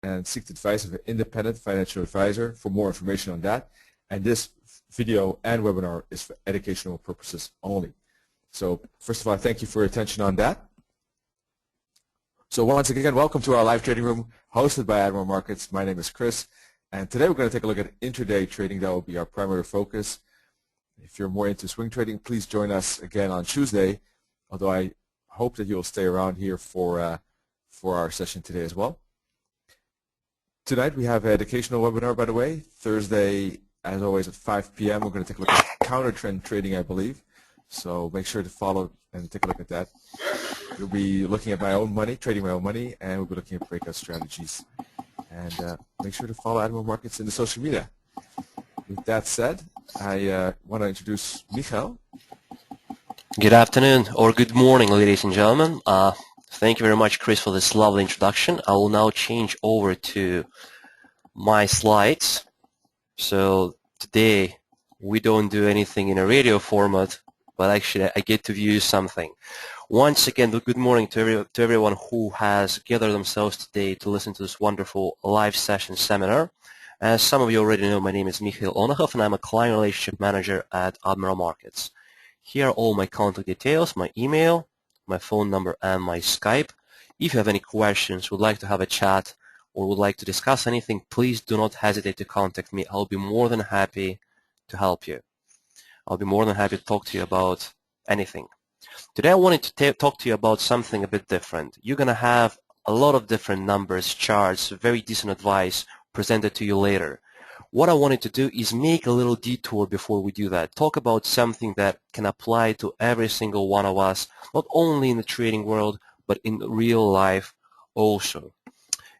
and seek the advice of an independent financial advisor for more information on that. And this video and webinar is for educational purposes only. So first of all, thank you for your attention on that. So once again, welcome to our live trading room hosted by Admiral Markets. My name is Chris, and today we're going to take a look at intraday trading. That will be our primary focus. If you're more into swing trading, please join us again on Tuesday, although I hope that you'll stay around here for our session today as well. Tonight we have an educational webinar, by the way. Thursday, as always, at 5 p.m. We're going to take a look at counter trend trading, I believe. So make sure to follow and take a look at that. We'll be looking at my own money, trading my own money, and we'll be looking at breakout strategies. And make sure to follow Admiral Markets in the social media. With that said, I want to introduce Michael. Good afternoon or good morning, ladies and gentlemen. Thank you very much, Chris, for this lovely introduction. I will now change over to my slides. So today we don't do anything in a radio format, but actually I get to view something. Once again, good morning to everyone who has gathered themselves today to listen to this wonderful live session seminar. As some of you already know, my name is Michael Onachov, and I'm a client relationship manager at Admiral Markets. Here are all my contact details, my email, my phone number, and my Skype. If you have any questions, would like to have a chat, or would like to discuss anything, please do not hesitate to contact me. I'll be more than happy to help you. I'll be more than happy to talk to you about anything. Today I wanted to talk to you about something a bit different. You're going to have a lot of different numbers, charts, very decent advice presented to you later. What I wanted to do is make a little detour before we do that. Talk about something that can apply to every single one of us, not only in the trading world, but in real life also.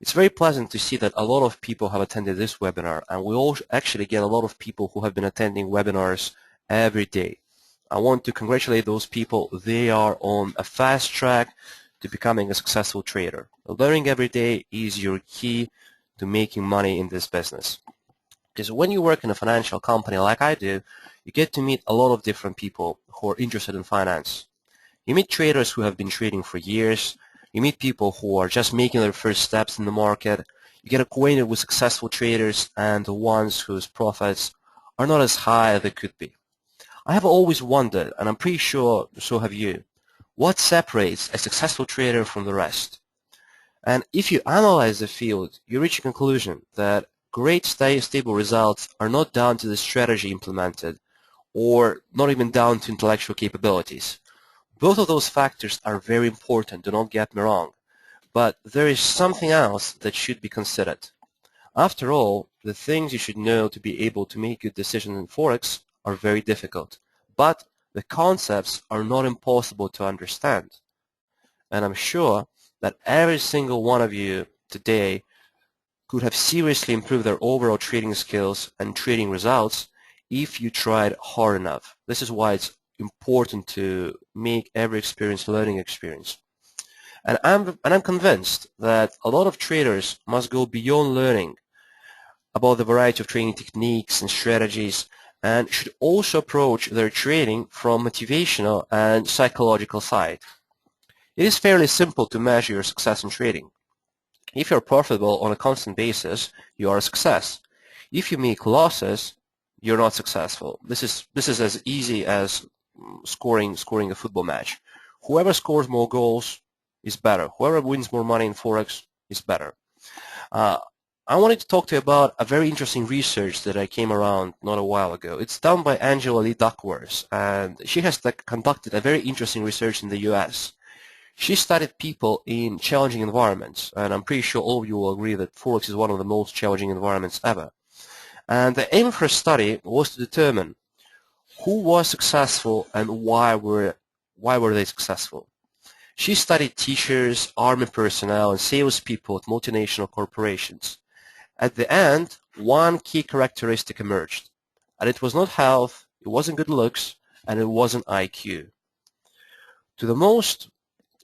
It's very pleasant to see that a lot of people have attended this webinar, and we all actually get a lot of people who have been attending webinars every day. I want to congratulate those people. They are on a fast track to becoming a successful trader. Learning every day is your key to making money in this business. Because when you work in a financial company like I do, you get to meet a lot of different people who are interested in finance. You meet traders who have been trading for years. You meet people who are just making their first steps in the market. You get acquainted with successful traders and the ones whose profits are not as high as they could be. I have always wondered, and I'm pretty sure so have you, what separates a successful trader from the rest? And if you analyze the field, you reach a conclusion that great stable results are not down to the strategy implemented or not even down to intellectual capabilities. Both of those factors are very important, do not get me wrong, but there is something else that should be considered. After all, the things you should know to be able to make good decisions in Forex are very difficult, but the concepts are not impossible to understand. And I'm sure that every single one of you today could have seriously improved their overall trading skills and trading results if you tried hard enough. This is why it's important to make every experience a learning experience. And I'm convinced that a lot of traders must go beyond learning about the variety of trading techniques and strategies, and should also approach their trading from motivational and psychological side. It is fairly simple to measure your success in trading. If you're profitable on a constant basis, you are a success. If you make losses, you're not successful. This is as easy as scoring a football match. Whoever scores more goals is better. Whoever wins more money in Forex is better. I wanted to talk to you about a very interesting research that I came around not a while ago. It's done by Angela Lee Duckworth, and she has conducted a very interesting research in the US. She studied people in challenging environments, and I'm pretty sure all of you will agree that Forex is one of the most challenging environments ever. And the aim of her study was to determine who was successful and why were they successful. She studied teachers, army personnel, and salespeople at multinational corporations. At the end, one key characteristic emerged, and it was not health, it wasn't good looks, and it wasn't IQ.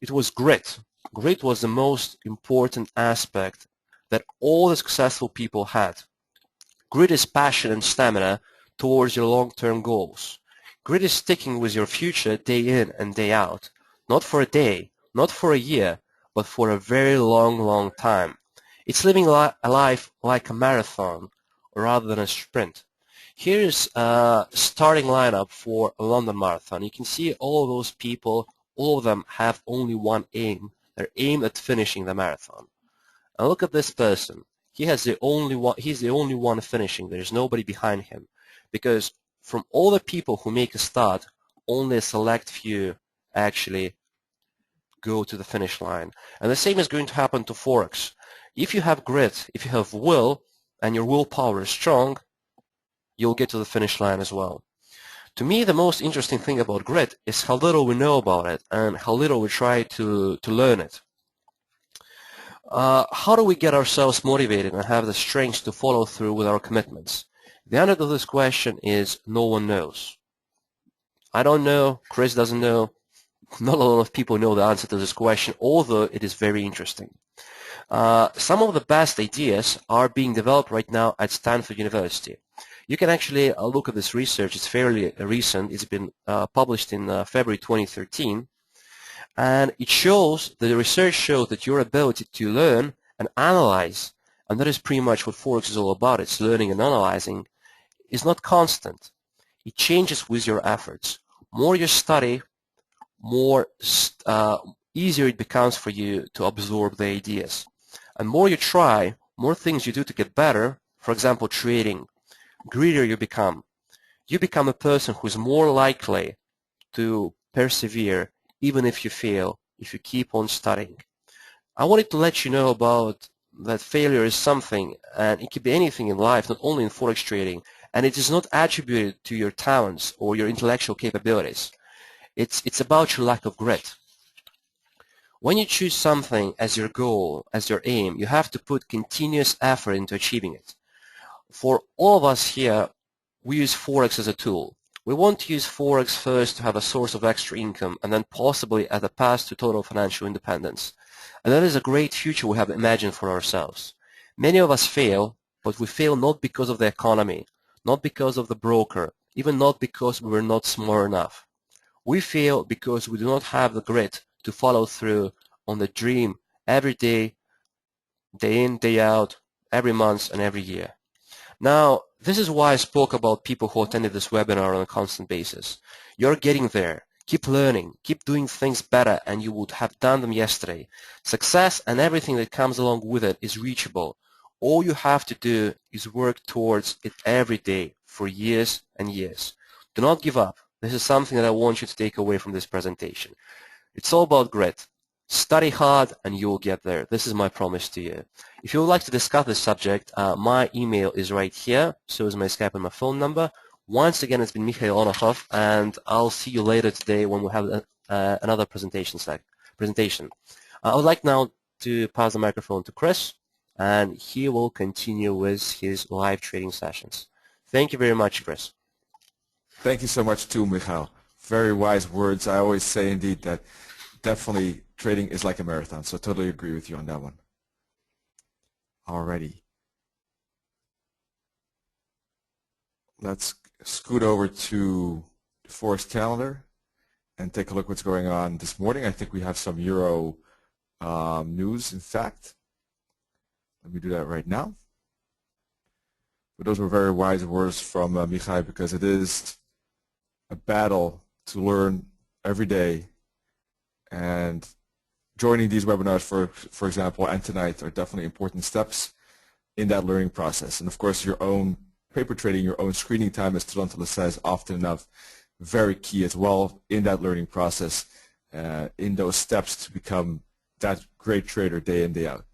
It was grit. Grit was the most important aspect that all the successful people had. Grit is passion and stamina towards your long-term goals. Grit is sticking with your future day in and day out, not for a day, not for a year, but for a very long, long time. It's living a life like a marathon rather than a sprint. Here's a starting lineup for a London Marathon. You can see all those people, all of them have only one aim. They're aimed at finishing the marathon. And look at this person. He's the only one finishing. There's nobody behind him. Because from all the people who make a start, only a select few actually go to the finish line. And the same is going to happen to Forex. If you have grit, if you have will, and your willpower is strong, you'll get to the finish line as well. To me, the most interesting thing about grit is how little we know about it and how little we try to learn it. How do we get ourselves motivated and have the strength to follow through with our commitments? The answer to this question is no one knows. I don't know, Chris doesn't know, not a lot of people know the answer to this question, although it is very interesting. Some of the best ideas are being developed right now at Stanford University. You can actually look at this research. It's fairly recent. It's been published in February 2013. And the research shows that your ability to learn and analyze, and that is pretty much what Forex is all about, it's learning and analyzing, is not constant. It changes with your efforts. More you study, more easier it becomes for you to absorb the ideas. And more you try, more things you do to get better, for example, trading, greedier you become. You become a person who is more likely to persevere even if you fail, if you keep on studying. I wanted to let you know about that failure is something, and it could be anything in life, not only in Forex trading, and it is not attributed to your talents or your intellectual capabilities. It's about your lack of grit. When you choose something as your goal, as your aim, you have to put continuous effort into achieving it. For all of us here, we use Forex as a tool. We want to use Forex first to have a source of extra income and then possibly as a path to total financial independence. And that is a great future we have imagined for ourselves. Many of us fail, but we fail not because of the economy, not because of the broker, even not because we were not smart enough. We fail because we do not have the grit to follow through on the dream every day, day in, day out, every month and every year. Now, this is why I spoke about people who attended this webinar on a constant basis. You're getting there. Keep learning. Keep doing things better, and you would have done them yesterday. Success and everything that comes along with it is reachable. All you have to do is work towards it every day for years and years. Do not give up. This is something that I want you to take away from this presentation. It's all about grit. Study hard and you'll get there. This is my promise to you. If you would like to discuss this subject, my email is right here. So is my Skype and my phone number. Once again, it's been Mikhail Onokhov, and I'll see you later today when we have another presentation. I would like now to pass the microphone to Chris, and he will continue with his live trading sessions. Thank you very much, Chris. Thank you so much too, Mikhail. Very wise words. I always say indeed that definitely trading is like a marathon, so I totally agree with you on that one. Alrighty. Let's scoot over to the Forex calendar and take a look what's going on this morning. I think we have some Euro news, in fact. Let me do that right now. But those were very wise words from Mikhail, because it is a battle to learn every day, and joining these webinars, for example, and tonight, are definitely important steps in that learning process. And of course, your own paper trading, your own screening time, as Tarantula says often enough, very key as well in that learning process, in those steps to become that great trader day in, day out.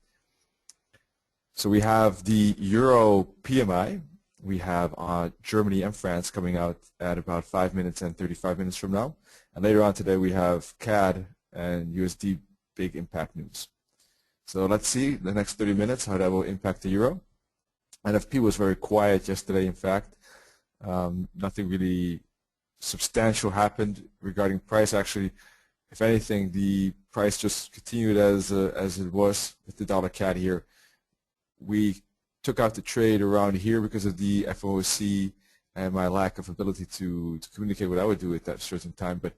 So we have the Euro PMI. We have Germany and France coming out at about 5 minutes and 35 minutes from now. And later on today, we have CAD and USD big impact news. So let's see the next 30 minutes how that will impact the euro. NFP was very quiet yesterday, in fact. Nothing really substantial happened regarding price. Actually, if anything, the price just continued as it was with the dollar CAD here. We took out the trade around here because of the FOMC and my lack of ability to communicate what I would do at that certain time. But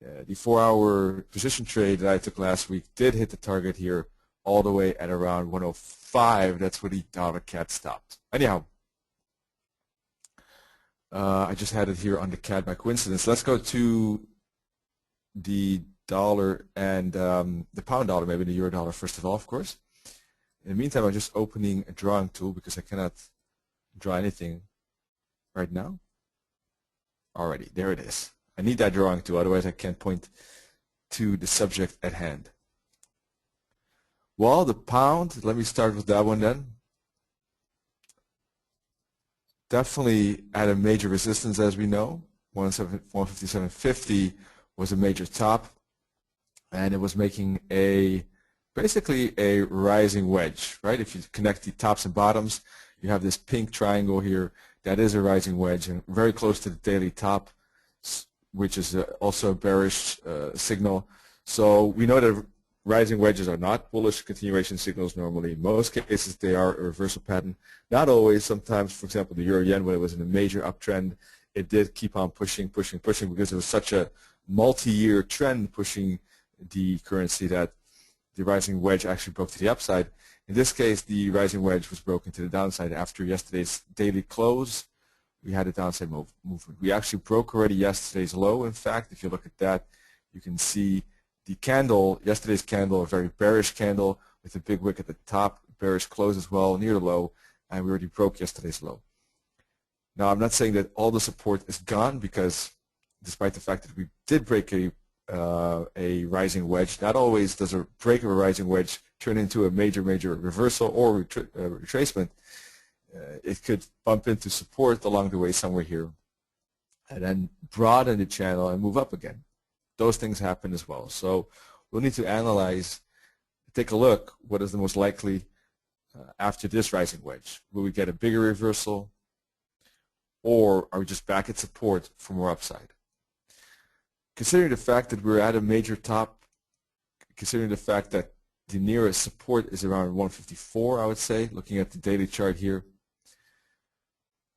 the 4-hour position trade that I took last week did hit the target here all the way at around 105. That's where the dollar CAD stopped. Anyhow, I just had it here on the CAD by coincidence. Let's go to the dollar and the pound dollar, maybe the euro dollar first of all, of course. In the meantime, I'm just opening a drawing tool because I cannot draw anything right now. Alrighty, there it is. I need that drawing tool, otherwise I can't point to the subject at hand. Well, the pound, let me start with that one then. Definitely at a major resistance, as we know. 157.50 was a major top, and it was making basically a rising wedge, right? If you connect the tops and bottoms, you have this pink triangle here. That is a rising wedge and very close to the daily top, which is also a bearish signal. So we know that rising wedges are not bullish continuation signals normally. In most cases, they are a reversal pattern. Not always. Sometimes, for example, the euro yen, when it was in a major uptrend, it did keep on pushing because it was such a multi-year trend pushing the currency that the rising wedge actually broke to the upside. In this case, the rising wedge was broken to the downside after yesterday's daily close. We had a downside movement. We actually broke already yesterday's low. In fact, if you look at that, you can see the candle, yesterday's candle, a very bearish candle with a big wick at the top, bearish close as well near the low, and we already broke yesterday's low. Now, I'm not saying that all the support is gone, because despite the fact that we did break a rising wedge, not always does a break of a rising wedge turn into a major reversal or retracement. It could bump into support along the way somewhere here and then broaden the channel and move up again. Those things happen as well. So we'll need to analyze, take a look, what is the most likely after this rising wedge. Will we get a bigger reversal, or are we just back at support for more upside? Considering the fact that we're at a major top, considering the fact that the nearest support is around 154, I would say, looking at the daily chart here,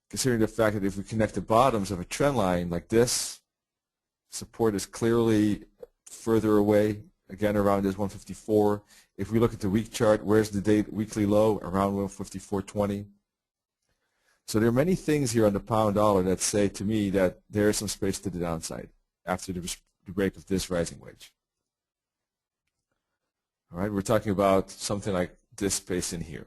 considering the fact that if we connect the bottoms of a trend line like this, support is clearly further away, again around this 154. If we look at the week chart, where's the weekly low? Around 154.20. So there are many things here on the pound dollar that say to me that there is some space to the downside after the break of this rising wedge. All right, we're talking about something like this space in here.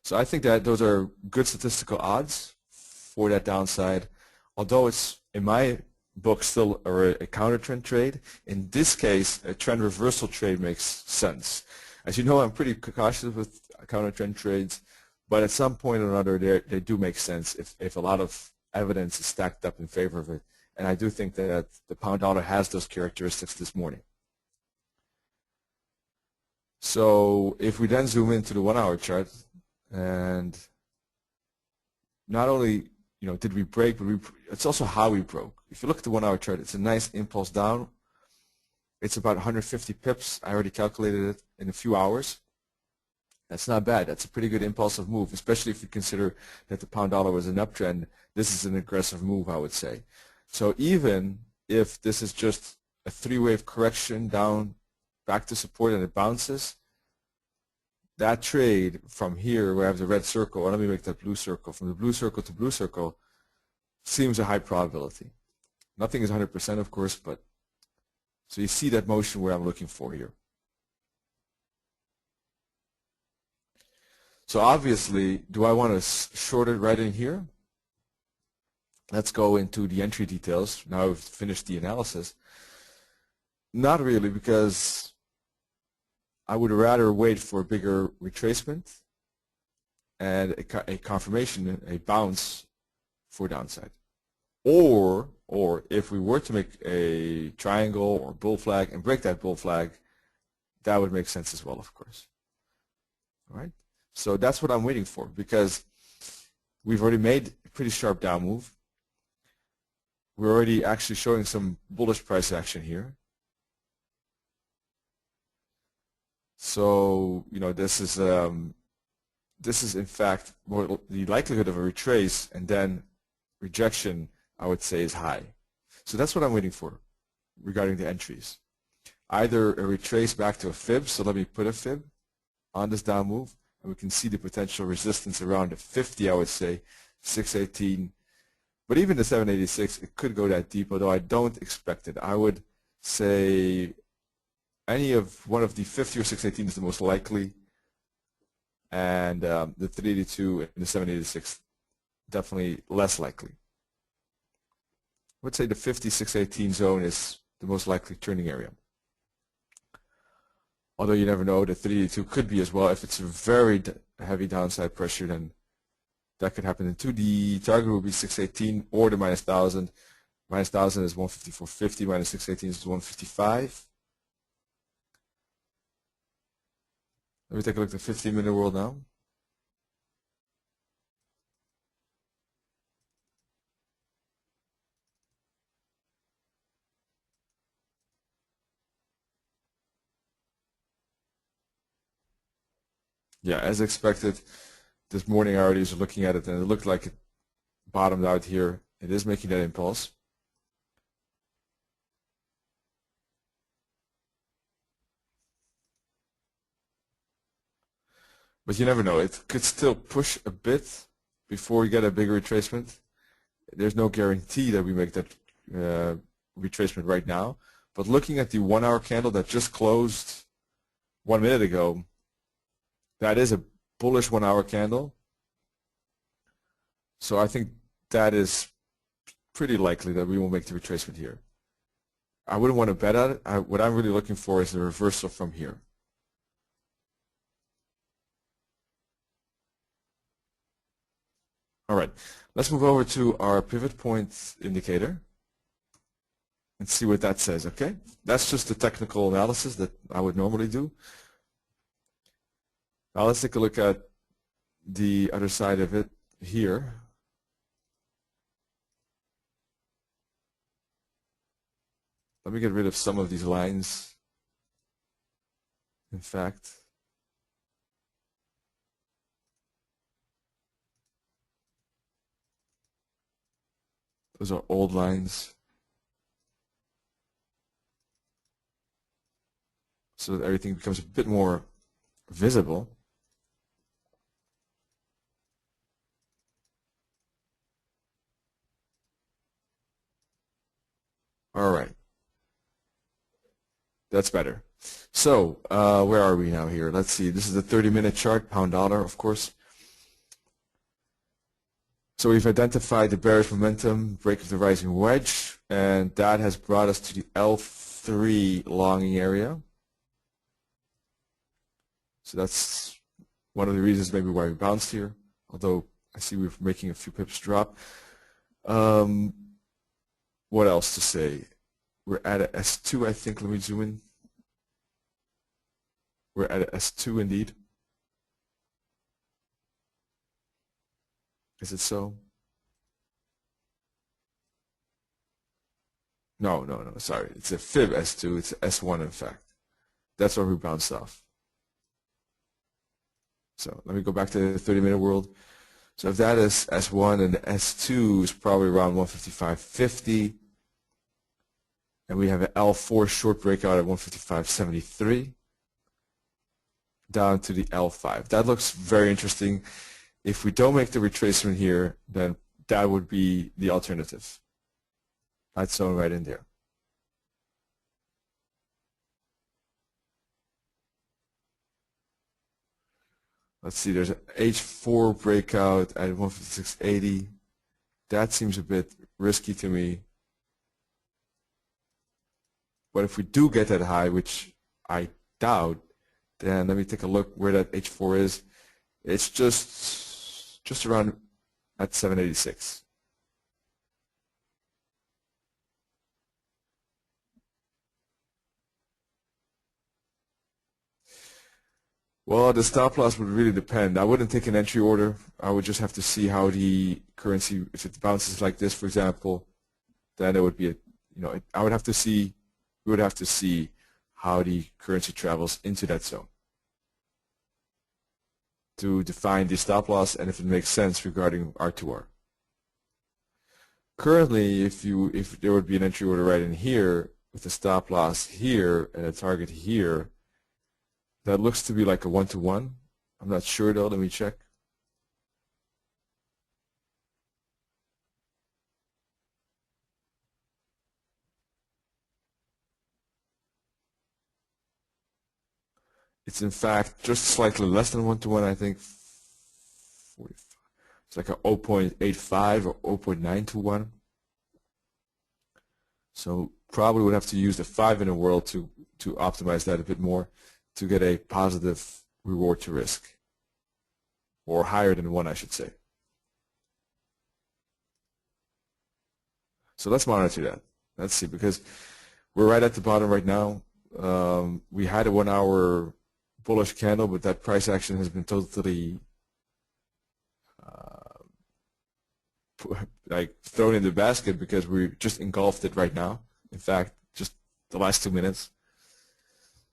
So I think that those are good statistical odds for that downside, although it's, in my book, still a counter trend trade. In this case, a trend reversal trade makes sense. As you know, I'm pretty cautious with counter trend trades, but at some point or another, they do make sense if a lot of evidence is stacked up in favor of it. And I do think that the pound dollar has those characteristics this morning. So if we then zoom into the 1 hour chart, and not only did we break, but it's also how we broke. If you look at the 1 hour chart, it's a nice impulse down. It's about 150 pips. I already calculated it in a few hours. That's not bad. That's a pretty good impulsive move, especially if you consider that the pound dollar was an uptrend. This is an aggressive move, I would say. So even if this is just a three-wave correction down back to support and it bounces, that trade from here, where I have the red circle, and let me make that blue circle, from the blue circle to blue circle, seems a high probability. Nothing is 100%, of course, but so you see that motion where I'm looking for here. So obviously, do I want to short it right in here? Let's go into the entry details. Now we've finished the analysis. Not really, because I would rather wait for a bigger retracement and a confirmation, a bounce for downside. Or if we were to make a triangle or bull flag and break that bull flag, that would make sense as well, of course. All right? So that's what I'm waiting for, because we've already made a pretty sharp down move. We're already actually showing some bullish price action here. So, this is in fact more the likelihood of a retrace and then rejection, I would say, is high. So that's what I'm waiting for regarding the entries. either a retrace back to a fib, so let me put a fib on this down move, and we can see the potential resistance around the 50, I would say, 618. But even the 786, it could go that deep, although I don't expect it. I would say any of one of the 50 or 618 is the most likely, and the 382 and the 786 definitely less likely. I would say the 50, 618 zone is the most likely turning area. Although you never know, the 382 could be as well. If it's a very heavy downside pressure, then that could happen. And two, the target will be 618 or the minus 1000. Minus 1000 is 154.50, minus 618 is 155. Let me take a look at the 15-minute world now. Yeah, as expected, this morning I already was looking at it and it looked like it bottomed out here. It is making that impulse. But you never know. It could still push a bit before we get a bigger retracement. There's no guarantee that we make that retracement right now. But looking at the 1 hour candle that just closed 1 minute ago, that is a bullish 1 hour candle. So I think that is pretty likely that we will make the retracement here. I wouldn't want to bet on it. What I'm really looking for is a reversal from here. All right, let's move over to our pivot point indicator and see what that says, okay? That's just the technical analysis that I would normally do. Now let's take a look at the other side of it here. Let me get rid of some of these lines. In fact, those are old lines. So that everything becomes a bit more visible. All right. That's better. So where are we now here? Let's see. This is the 30-minute chart, pound dollar, of course. So we've identified the bearish momentum, break of the rising wedge, and that has brought us to the L3 longing area. So that's one of the reasons maybe why we bounced here, although I see we're making a few pips drop. What else to say? We're at a S2, I think. Let me zoom in. We're at a S2 indeed. Is it so? No, sorry. It's a fib S2. It's S1, in fact. That's where we bounced off. So let me go back to the 30-minute world. So if that is S1 and the S2 is probably around 155.50, and we have an L4 short breakout at 155.73 down to the L5. That looks very interesting. If we don't make the retracement here, then that would be the alternative. That's zone right in there. Let's see, there's an H4 breakout at 156.80. That seems a bit risky to me. But if we do get that high, which I doubt, then let me take a look where that H4 is. It's just around at 786. Well, the stop loss would really depend. I wouldn't take an entry order. I would just have to see how the currency, if it bounces like this, for example, then it would be, I would have to see, we would have to see how the currency travels into that zone to define the stop loss and if it makes sense regarding R2R. Currently, if there would be an entry order right in here, with a stop loss here and a target here. That looks to be like a 1-to-1. I'm not sure though. Let me check. It's in fact just slightly less than 1-to-1, I think. 45. It's like a 0.85 or 0.9-to-1. So probably would have to use the 5-minute world to optimize that a bit more to get a positive reward to risk, or higher than 1, I should say. So let's monitor that. Let's see, because we're right at the bottom right now. We had a 1-hour bullish candle, but that price action has been totally like thrown in the basket because we just engulfed it right now. In fact, just the last 2 minutes.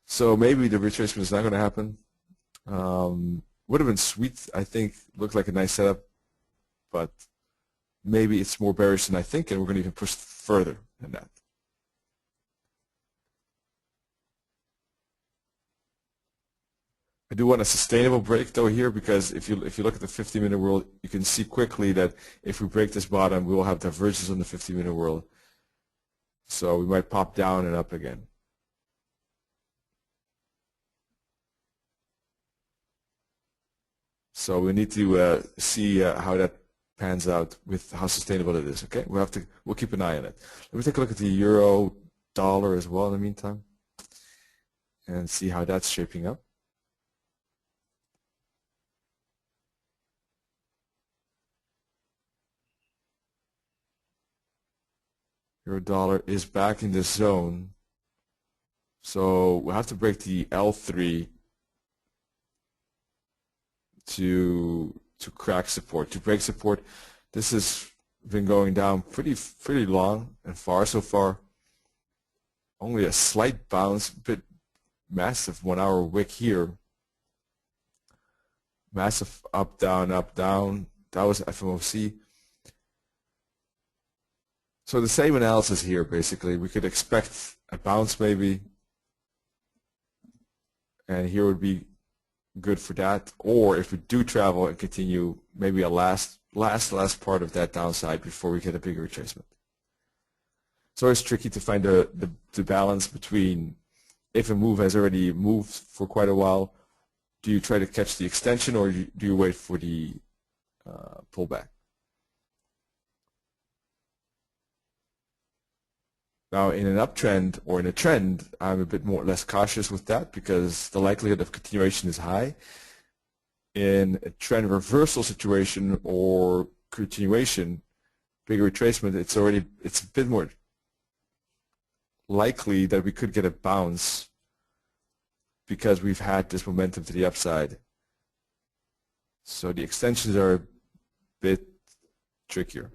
So maybe the retracement is not going to happen. Would have been sweet, I think. Looked like a nice setup, but maybe it's more bearish than I think, and we're going to even push further than that. I do want a sustainable break though here, because if you look at the 50-minute world, you can see quickly that if we break this bottom, we will have divergence on the 50-minute world. So we might pop down and up again. So we need to see how that pans out with how sustainable it is. Okay, we'll keep an eye on it. Let me take a look at the euro dollar as well in the meantime, and see how that's shaping up. Euro dollar is back in the zone, so we'll have to break the L3 to crack support, to break support. This has been going down pretty long and far so far. Only a slight bounce, bit massive 1-hour wick here. Massive up down up down. That was FOMC. So the same analysis here basically. We could expect a bounce maybe, and here would be good for that. Or if we do travel and continue, maybe a last part of that downside before we get a bigger retracement. So it's tricky to find the balance between, if a move has already moved for quite a while, do you try to catch the extension, or do you wait for the pullback? Now in an uptrend or in a trend, I'm a bit less cautious with that because the likelihood of continuation is high. In a trend reversal situation or continuation, bigger retracement, it's a bit more likely that we could get a bounce because we've had this momentum to the upside. So the extensions are a bit trickier.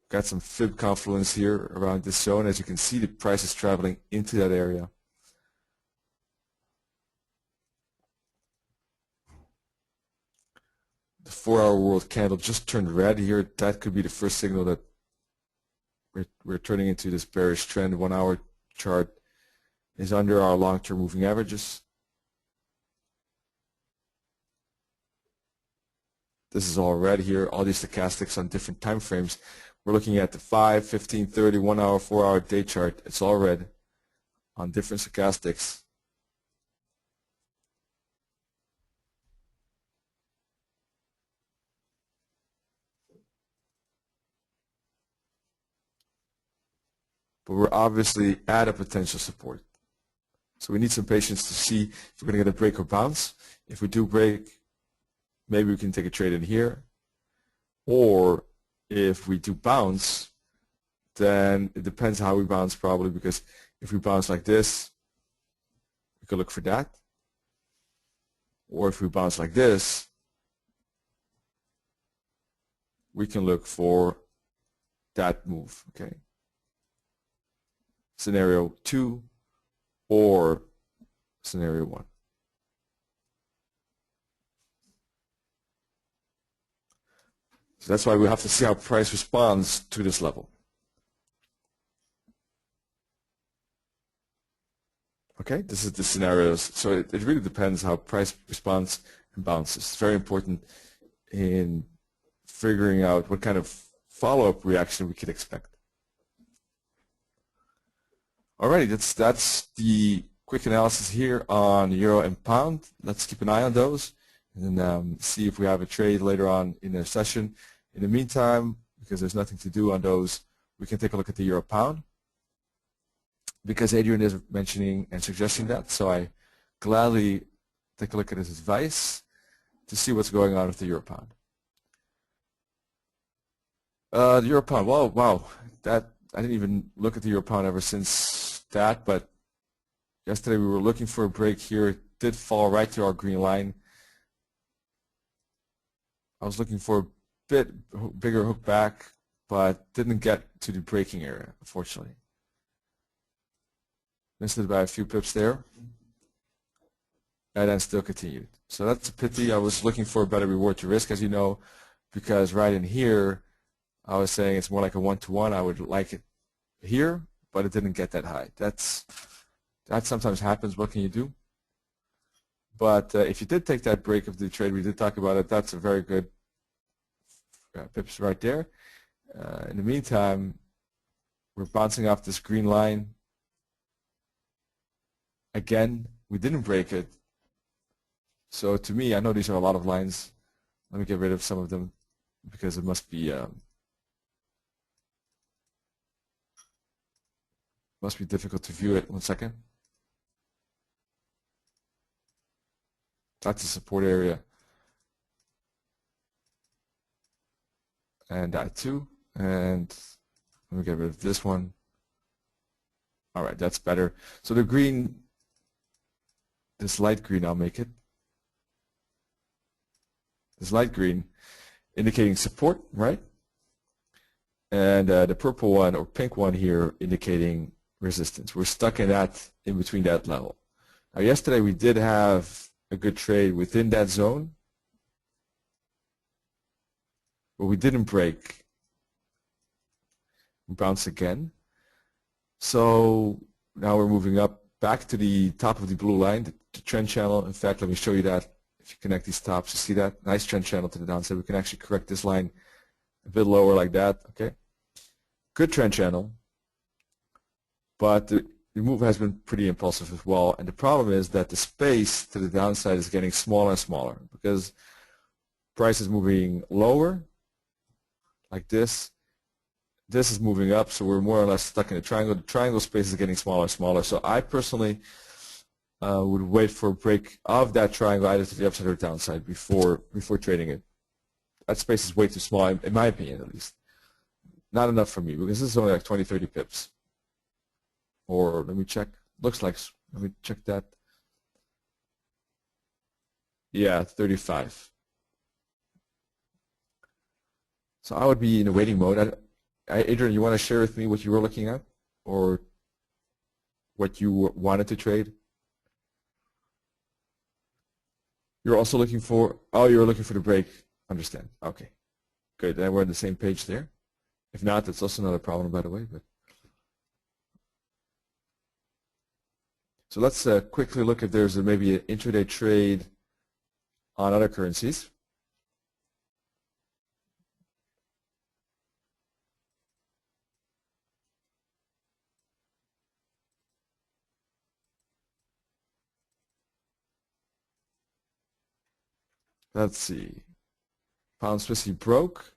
Got some fib confluence here around this zone. As you can see, the price is traveling into that area. The 4-hour world candle just turned red here. That could be the first signal that we're turning into this bearish trend. 1-hour chart is under our long-term moving averages. This is all red here. All these stochastics on different time frames. We're looking at the 5, 15, 30, 1-hour, 4-hour day chart. It's all red on different stochastics. But we're obviously at a potential support. So we need some patience to see if we're going to get a break or bounce. If we do break, maybe we can take a trade in here. Or if we do bounce, then it depends how we bounce probably, because if we bounce like this, we could look for that. Or if we bounce like this, we can look for that move, okay? Scenario 2 or scenario 1. So that's why we have to see how price responds to this level. Okay, this is the scenarios. So it really depends how price responds and bounces. It's very important in figuring out what kind of follow-up reaction we could expect. Alrighty, that's the quick analysis here on euro and pound. Let's keep an eye on those and see if we have a trade later on in the session. In the meantime, because there's nothing to do on those, we can take a look at the euro pound, because Adrian is mentioning and suggesting that, so I gladly take a look at his advice to see what's going on with the euro pound. The euro pound, wow, that I didn't even look at the euro pound ever since that, but yesterday we were looking for a break here. It did fall right to our green line. I was looking for a bit bigger hook back, but didn't get to the breaking area, unfortunately. Missed it by a few pips there, and then still continued. So that's a pity. I was looking for a better reward to risk, as you know, because right in here, I was saying it's more like a 1-to-1. I would like it here, but it didn't get that high. That sometimes happens. What can you do? But if you did take that break of the trade, we did talk about it. That's a very good pips right there. In the meantime, we're bouncing off this green line. Again, we didn't break it. So to me, I know these are a lot of lines. Let me get rid of some of them because it must be difficult to view it. 1 second. That's the support area. And that too. And let me get rid of this one. All right, that's better. So the green, this light green, I'll make it. This light green indicating support, right? And the purple one or pink one here indicating resistance. We're stuck in between that level. Now yesterday we did have a good trade within that zone, but we didn't break. We bounced again. So now we're moving up back to the top of the blue line, the trend channel. In fact, let me show you that. If you connect these tops, you see that nice trend channel to the downside. We can actually correct this line a bit lower like that. Okay, good trend channel, but the move has been pretty impulsive as well. And the problem is that the space to the downside is getting smaller and smaller because price is moving lower like this. This is moving up, so we're more or less stuck in a triangle. The triangle space is getting smaller and smaller. So I personally would wait for a break of that triangle either to the upside or downside before trading it. That space is way too small, in my opinion at least. Not enough for me because this is only like 20, 30 pips. Or let me check. Looks like, let me check that. Yeah, 35. So I would be in a waiting mode. Adrian, you want to share with me what you were looking at or what you wanted to trade? You're also looking for, oh, you're looking for the break. Understand. Okay. Good. Then we're on the same page there. If not, that's also not a problem, by the way. But so let's quickly look if there's maybe an intraday trade on other currencies. Let's see. Pound Swissy broke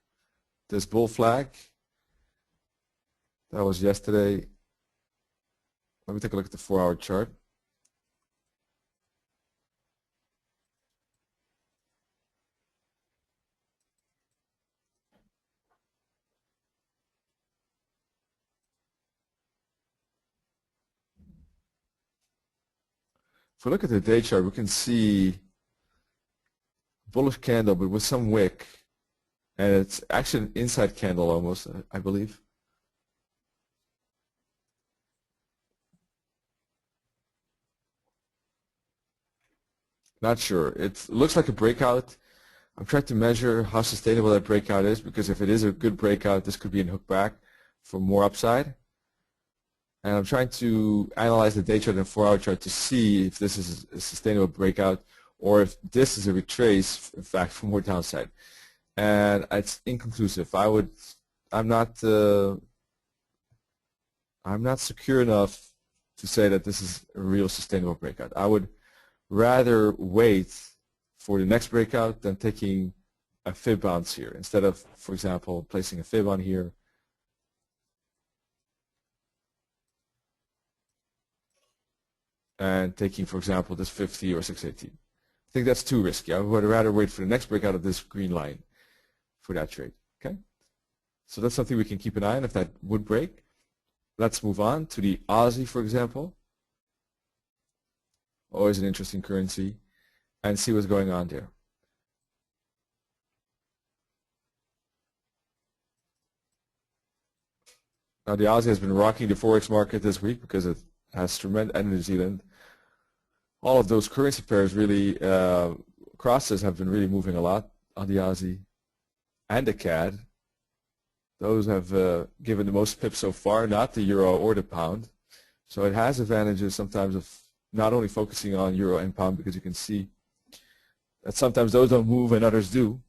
this bull flag. That was yesterday. Let me take a look at the 4-hour chart. If we look at the day chart, we can see bullish candle, but with some wick, and it's actually an inside candle almost, I believe. Not sure. It looks like a breakout I'm trying to measure how sustainable that breakout is, because if it is a good breakout, this could be in hook back for more upside. And I'm trying to analyze the day chart and 4-hour chart to see if this is a sustainable breakout or if this is a retrace, in fact, for more downside. And it's inconclusive. I'm not secure enough to say that this is a real sustainable breakout. I would rather wait for the next breakout than taking a fib bounce here, instead of, for example, placing a fib on here and taking, for example, this 50 or 618. I think that's too risky. I would rather wait for the next breakout of this green line for that trade. Okay, so that's something we can keep an eye on if that would break. Let's move on to the Aussie, for example. Always an interesting currency, and see what's going on there. Now the Aussie has been rocking the Forex market this week because it has tremendous, and New Zealand. All of those currency pairs really, crosses have been really moving a lot on the Aussie and the CAD. Those have given the most pips so far, not the euro or the pound. So it has advantages sometimes of not only focusing on euro and pound, because you can see that sometimes those don't move and others do.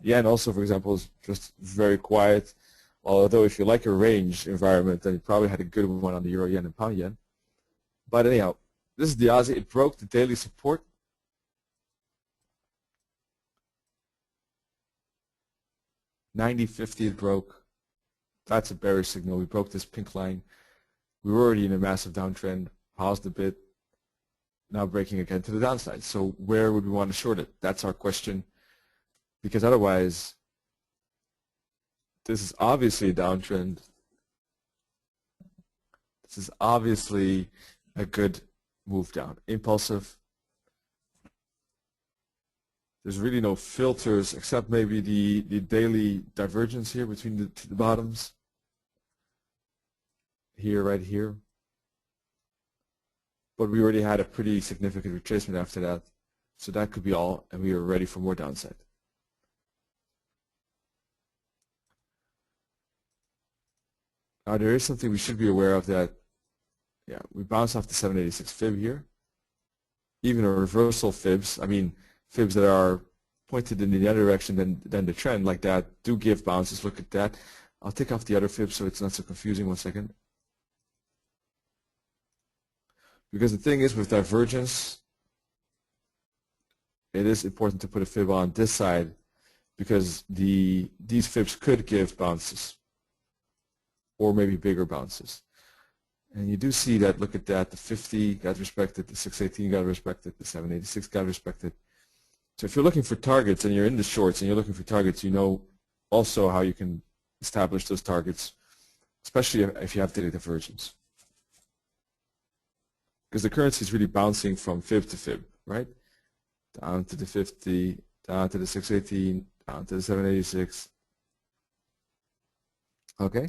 Yen also, for example, is just very quiet. Although if you like a range environment, then you probably had a good one on the euro yen and pound yen. But anyhow, this is the Aussie. It broke the daily support. $90.50 it broke. That's a bearish signal. We broke this pink line. We were already in a massive downtrend, paused a bit, now breaking again to the downside. So where would we want to short it? That's our question, because otherwise this is obviously a downtrend. This is obviously a good move down. Impulsive. There's really no filters except maybe the daily divergence here between the bottoms. Here, right here. But we already had a pretty significant retracement after that. So that could be all, and we are ready for more downside. Now there is something we should be aware of, that we bounced off the 786 fib here. Even a reversal fibs, I mean fibs that are pointed in the other direction than the trend, like that, do give bounces. Look at that. I'll take off the other fibs so it's not so confusing. 1 second. Because the thing is, with divergence, it is important to put a fib on this side, because these fibs could give bounces, or maybe bigger bounces. And you do see that. Look at that. The 50 got respected, the 618 got respected, the 786 got respected. So if you're looking for targets and you're in the shorts and you're looking for targets, you know also how you can establish those targets, especially if you have daily divergence. Because the currency is really bouncing from fib to fib, right? Down to the 50, down to the 618, down to the 786. Okay?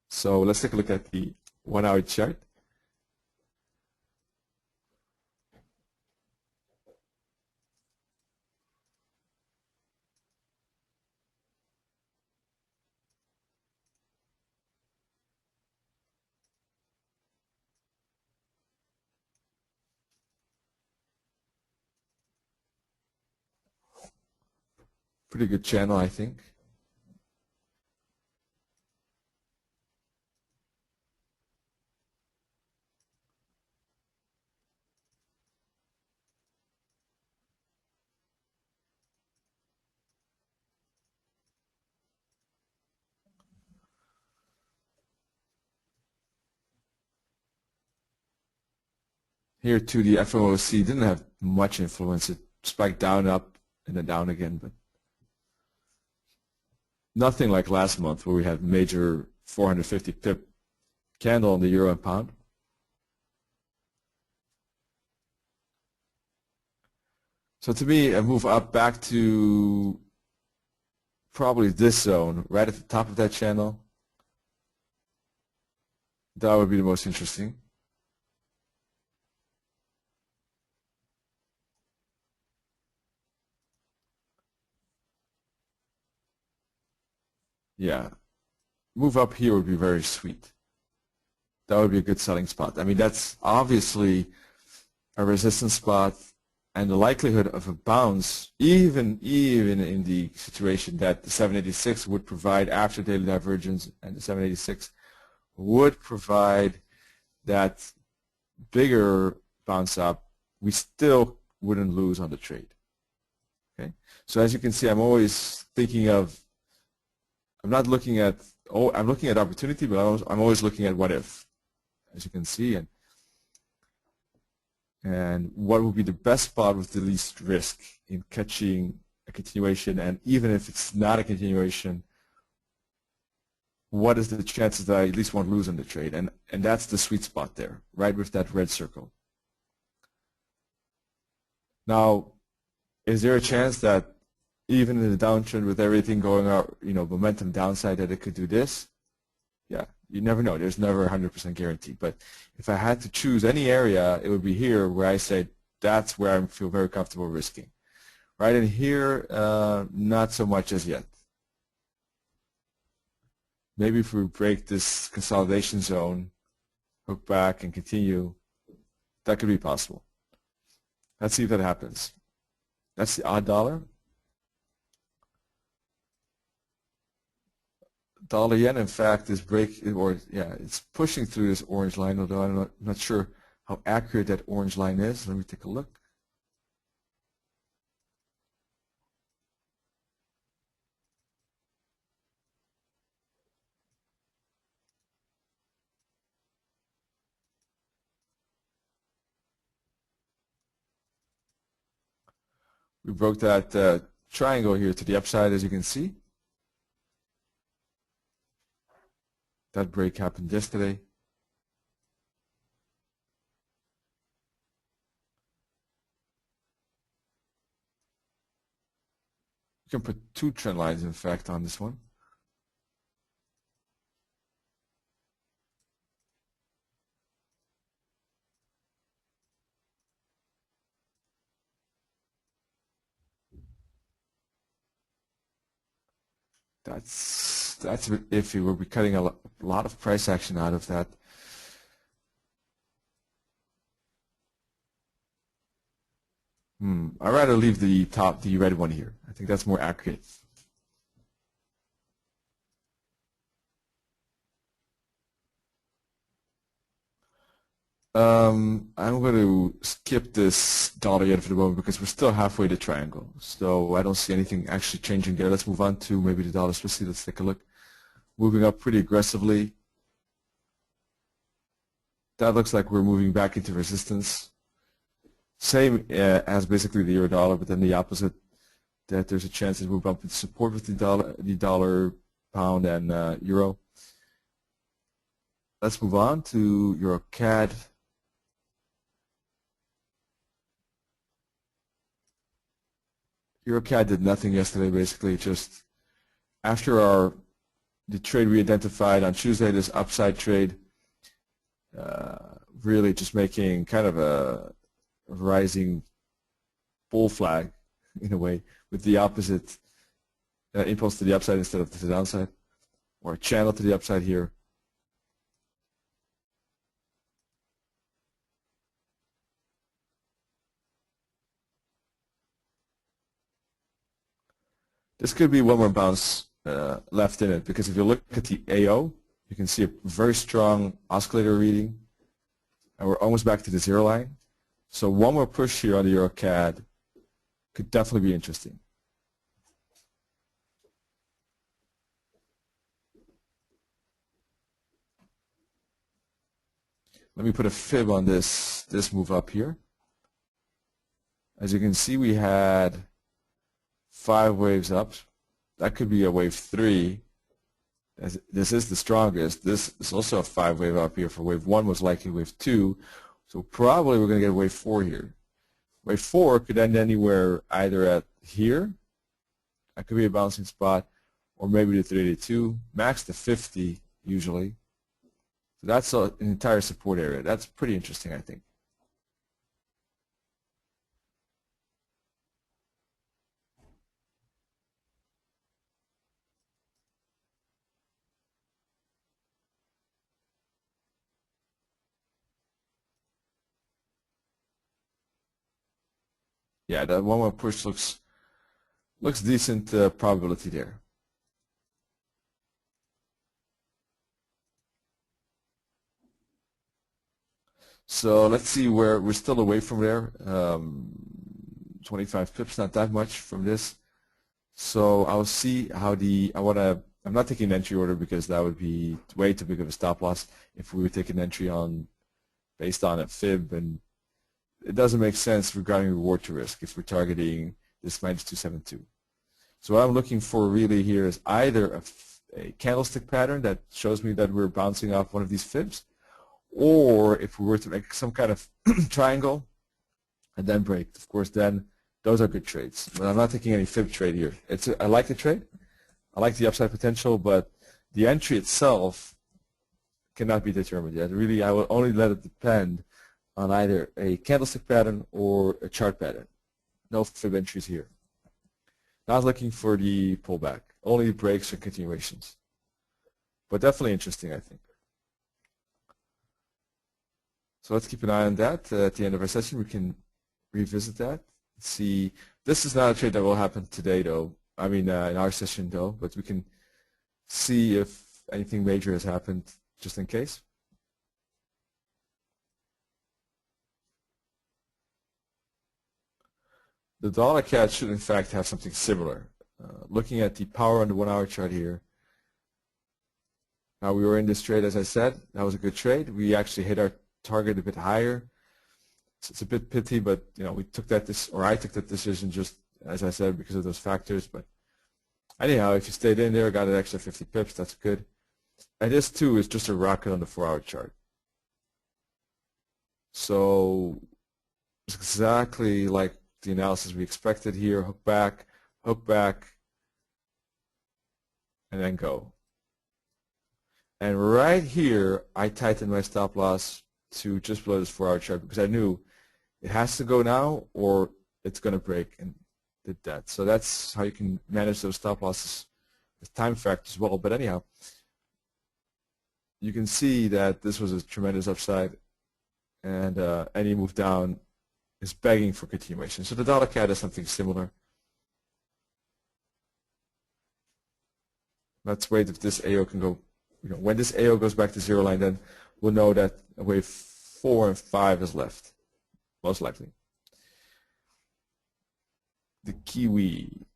So let's take a look at the 1 hour chart. Pretty good channel, I think. Here too, the FOMC didn't have much influence. It spiked down, up, and then down again, but nothing like last month where we had major 450 pip candle on the euro and pound. So to me, a move up back to probably this zone, right at the top of that channel, that would be the most interesting. yeah, move up here would be very sweet. That would be a good selling spot. I mean, that's obviously a resistance spot, and the likelihood of a bounce, even in the situation that the 786 would provide after daily divergence, and the 786 would provide that bigger bounce up, we still wouldn't lose on the trade. Okay, so as you can see, I'm always thinking of, I'm not looking at, oh, I'm looking at opportunity, but I'm always looking at what if, as you can see, and what would be the best spot with the least risk in catching a continuation, and even if it's not a continuation, what is the chances that I at least won't lose on the trade? And that's the sweet spot there, right with that red circle. Now, is there a chance that even in the downtrend with everything going out, you know, momentum downside, that it could do this? Yeah, you never know. There's never a 100% guarantee. But if I had to choose any area, it would be here where I say that's where I feel very comfortable risking. Right in here, not so much as yet. Maybe if we break this consolidation zone, hook back and continue, that could be possible. Let's see if that happens. That's the odd dollar. Dollar yen, in fact, is it's pushing through this orange line, although I'm not sure how accurate that orange line is. Let me take a look. We broke that triangle here to the upside, as you can see. That break happened yesterday. You can put two trend lines, in fact, on this one. That's a bit iffy. We'll be cutting a lot of price action out of that. I'd rather leave the red one here. I think that's more accurate. I'm going to skip this dollar yen for the moment because we're still halfway to triangle. So I don't see anything actually changing there. Let's move on to maybe the dollar Swiss. Let's take a look. Moving up pretty aggressively. That looks like we're moving back into resistance. Same as basically the euro dollar, but then the opposite, that there's a chance to move up into support with the dollar, pound, and euro. Let's move on to euro CAD. Euro CAD did nothing yesterday, basically. Just after the trade we identified on Tuesday, this upside trade, really just making kind of a rising bull flag in a way, with the opposite impulse to the upside instead of to the downside, or a channel to the upside here. This could be one more bounce left in it, because if you look at the AO, you can see a very strong oscillator reading, and we're almost back to the zero line. So one more push here on the euro CAD could definitely be interesting. Let me put a fib on this move up here. As you can see, we had 5 waves up. That could be a wave 3. This is the strongest. This is also a 5 wave up here. For wave 1 was likely wave 2. So probably we're going to get wave 4 here. Wave 4 could end anywhere either at here. That could be a bouncing spot, or maybe the 382, max to 50 usually. So that's an entire support area. That's pretty interesting, I think. Yeah, that 1-1 push looks decent probability there. So let's see where we're still away from there. 25 pips, not that much from this. So I'll see how I'm not taking an entry order because that would be way too big of a stop loss if we were taking an entry based on a fib, and it doesn't make sense regarding reward to risk if we're targeting this -272. So what I'm looking for really here is either a candlestick pattern that shows me that we're bouncing off one of these fibs, or if we were to make some kind of triangle and then break, of course, then those are good trades. But I'm not taking any fib trade here. I like the trade. I like the upside potential, but the entry itself cannot be determined yet. Really, I will only let it depend on either a candlestick pattern or a chart pattern. No fib entries here. Not looking for the pullback. Only breaks and continuations. But definitely interesting, I think. So let's keep an eye on that. At the end of our session, we can revisit that. See, this is not a trade that will happen today, though. I mean, in our session, though. But we can see if anything major has happened, just in case. The dollar CAD should, in fact, have something similar. Looking at the power on the 1-hour chart here. Now, we were in this trade, as I said. That was a good trade. We actually hit our target a bit higher. It's a bit pity, but we took that I took that decision just as I said because of those factors. But anyhow, if you stayed in there, got an extra 50 pips, that's good. And this too is just a rocket on the 4-hour chart. So it's exactly like the analysis we expected here: hook back, and then go. And right here, I tightened my stop loss to just below this 4-hour chart because I knew it has to go now or it's going to break, and did that. So that's how you can manage those stop losses with time factors as well. But anyhow, you can see that this was a tremendous upside, and any move down is begging for continuation. So the dollar CAD is something similar. Let's wait if this AO can go. When this AO goes back to zero line, then we'll know that wave 4 and 5 is left, most likely. The Kiwi.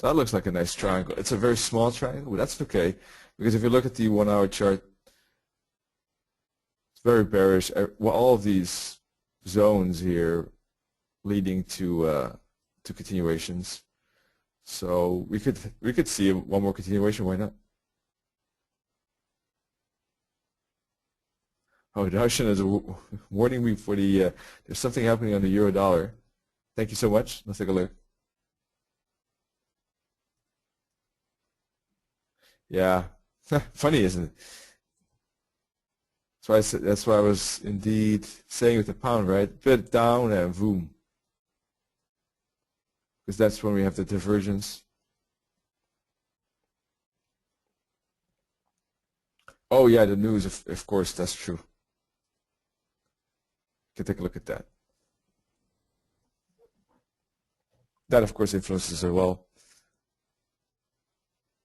That looks like a nice triangle. It's a very small triangle, but that's okay, because if you look at the 1-hour chart, it's very bearish. Well, all of these zones here leading to continuations. So we could see one more continuation. Why not? Oh, Darshan is warning me for there's something happening on the euro dollar. Thank you so much. Let's take a look. Yeah, funny, isn't it? That's why I was indeed saying with the pound, right? Bit down and boom, because that's when we have the divergence. Oh yeah, the news, of course, that's true. You can take a look at that. That of course influences as well.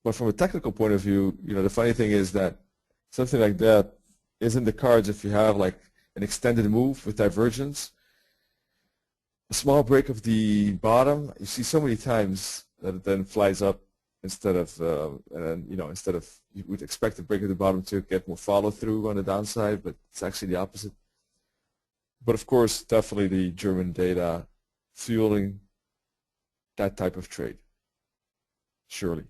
But from a technical point of view, the funny thing is that something like that is in the cards if you have like an extended move with divergence. A small break of the bottom, you see so many times that it then flies up instead of, you would expect the break of the bottom to get more follow through on the downside, but it's actually the opposite. But of course, definitely the German data fueling that type of trade, surely.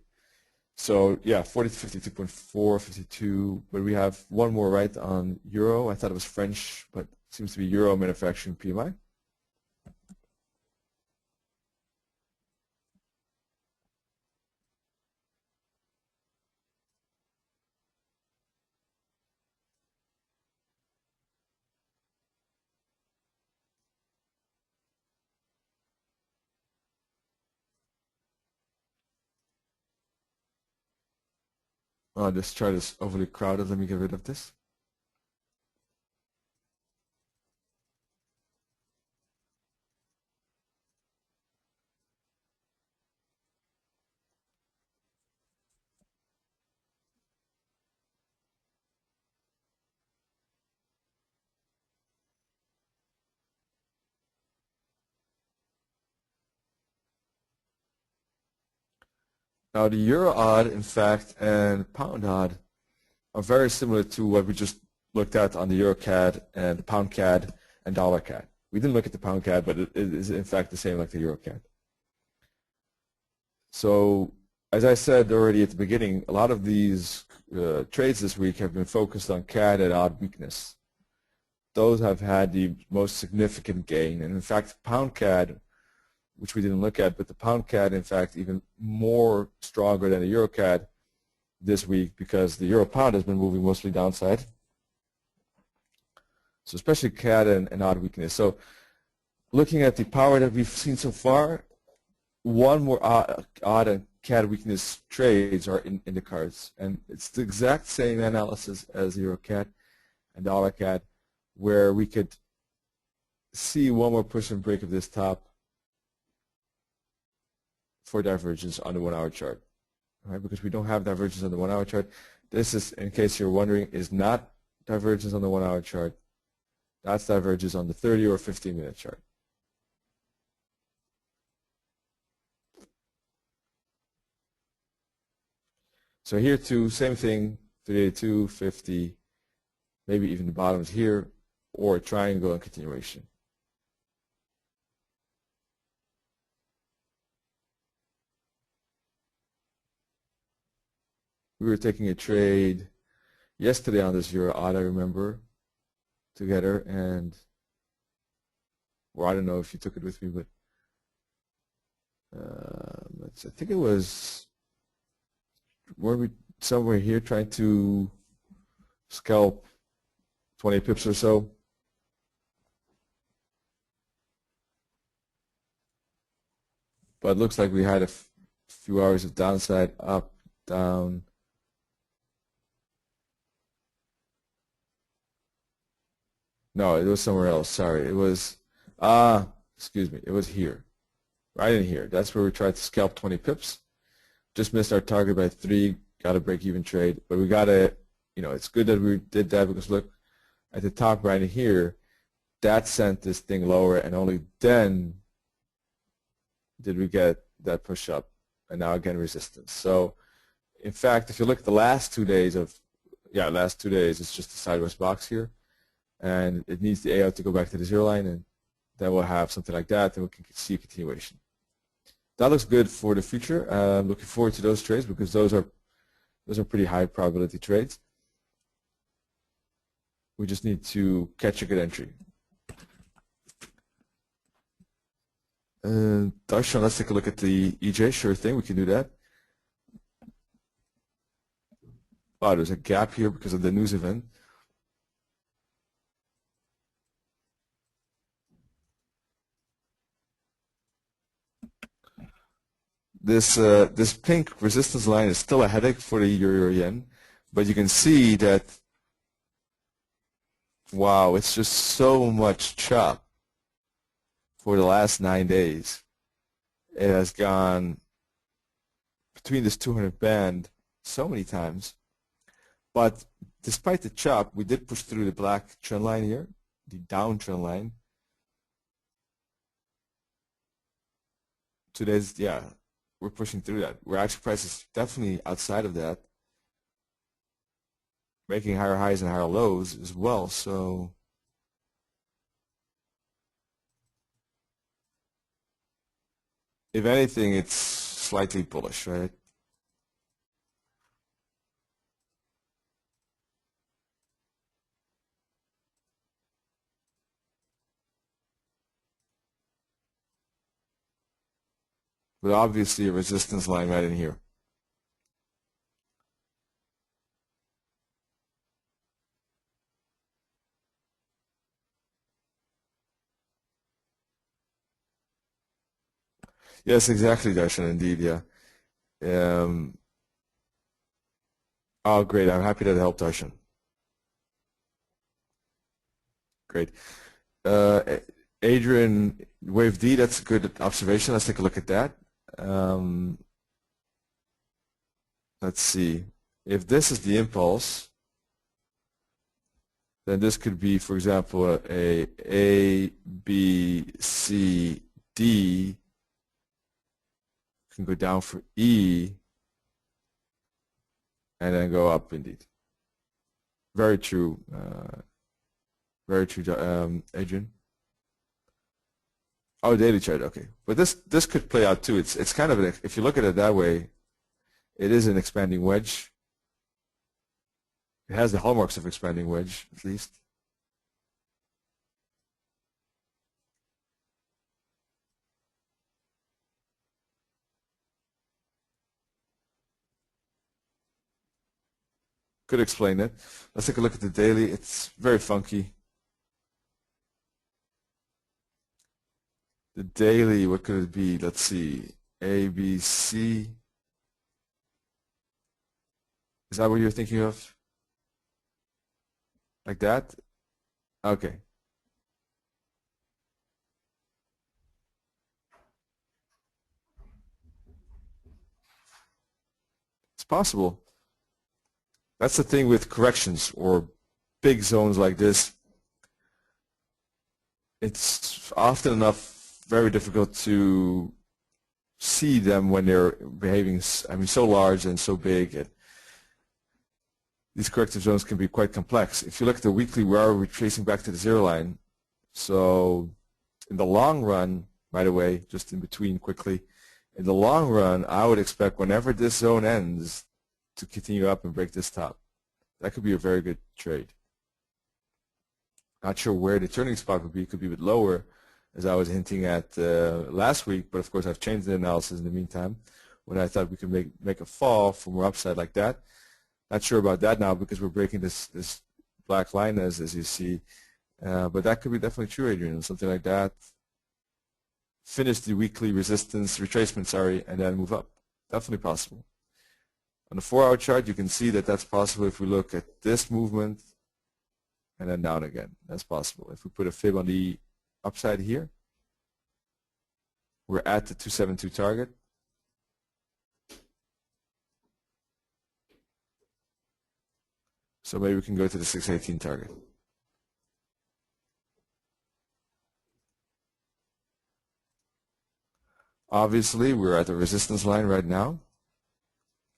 So yeah, 40 to 52.4, 52, but we have one more right on euro. I thought it was French, but it seems to be euro manufacturing PMI. Oh, this chart is overly crowded. Let me get rid of this. Now the euro odd, in fact, and pound odd are very similar to what we just looked at on the euro CAD and the pound CAD and dollar CAD. We didn't look at the pound CAD, but it is in fact the same like the euro CAD. So as I said already at the beginning, a lot of these trades this week have been focused on CAD at odd weakness. Those have had the most significant gain, and in fact pound CAD, which we didn't look at, but the pound CAD in fact even more stronger than the euro CAD this week because the euro pound has been moving mostly downside. So especially CAD and odd weakness. So looking at the power that we've seen so far, one more odd and CAD weakness trades are in the cards, and it's the exact same analysis as euro CAD and dollar CAD, where we could see one more push and break of this top for divergence on the 1 hour chart, right? Because we don't have divergence on the 1 hour chart. This is, in case you're wondering, is not divergence on the 1 hour chart. That's divergence on the 30 or 15-minute chart. So here too, same thing, 382, 50, maybe even the bottoms here, or a triangle and continuation. We were taking a trade yesterday on this euro odd, I remember, together, and, or I don't know if you took it with me, but I think it was, were we somewhere here trying to scalp 20 pips or so? But it looks like we had a few hours of downside, up, down. No, it was somewhere else. Sorry. It was, excuse me. It was here. Right in here. That's where we tried to scalp 20 pips. Just missed our target by 3. Got a break-even trade. But we got to, it's good that we did that because look, at the top right in here, that sent this thing lower, and only then did we get that push up, and now again resistance. So in fact, if you look at the last 2 days last 2 days, it's just a sideways box here, and it needs the AO to go back to the 0 line, and then we'll have something like that, and we can see a continuation. That looks good for the future. I'm looking forward to those trades because those are pretty high probability trades. We just need to catch a good entry. Darshan, let's take a look at the EJ. Sure thing, we can do that. Wow, there's a gap here because of the news event. This pink resistance line is still a headache for the euro-yen, but you can see that, wow, it's just so much chop for the last 9 days. It has gone between this 200 band so many times. But despite the chop, we did push through the black trend line here, the downtrend line. Today's, we're pushing through that. We're actually price is definitely outside of that, making higher highs and higher lows as well. So if anything, it's slightly bullish, right? But obviously a resistance line right in here. Yes, exactly, Darshan, indeed, yeah. Oh, great. I'm happy that helped, Darshan. Great. Adrian, wave D, that's a good observation. Let's take a look at that. Let's see. If this is the impulse, then this could be, for example, a B, C, D can go down for E and then go up indeed. Very true. Very true, Adrian. Oh, daily chart. Okay, but this could play out too. It's kind of if you look at it that way, it is an expanding wedge. It has the hallmarks of expanding wedge, at least. Could explain it. Let's take a look at the daily. It's very funky. The daily, what could it be? Let's see. A, B, C. Is that what you're thinking of? Like that? Okay. It's possible. That's the thing with corrections or big zones like this. It's often enough very difficult to see them when they're behaving, I mean, so large and so big. These corrective zones can be quite complex. If you look at the weekly, we are retracing back to the zero line. So in the long run, by the way, just in between quickly, in the long run, I would expect whenever this zone ends to continue up and break this top. That could be a very good trade. Not sure where the turning spot would be. It could be a bit lower, as I was hinting at last week, but of course I've changed the analysis in the meantime when I thought we could make a fall from more upside like that. Not sure about that now because we're breaking this black line as you see, but that could be definitely true, Adrian. Something like that. Finish the weekly resistance, retracement, sorry, and then move up. Definitely possible. On the 4-hour chart, you can see that that's possible if we look at this movement and then down again. That's possible. If we put a fib on the upside here, we're at the 272 target. So maybe we can go to the 618 target. Obviously, we're at the resistance line right now.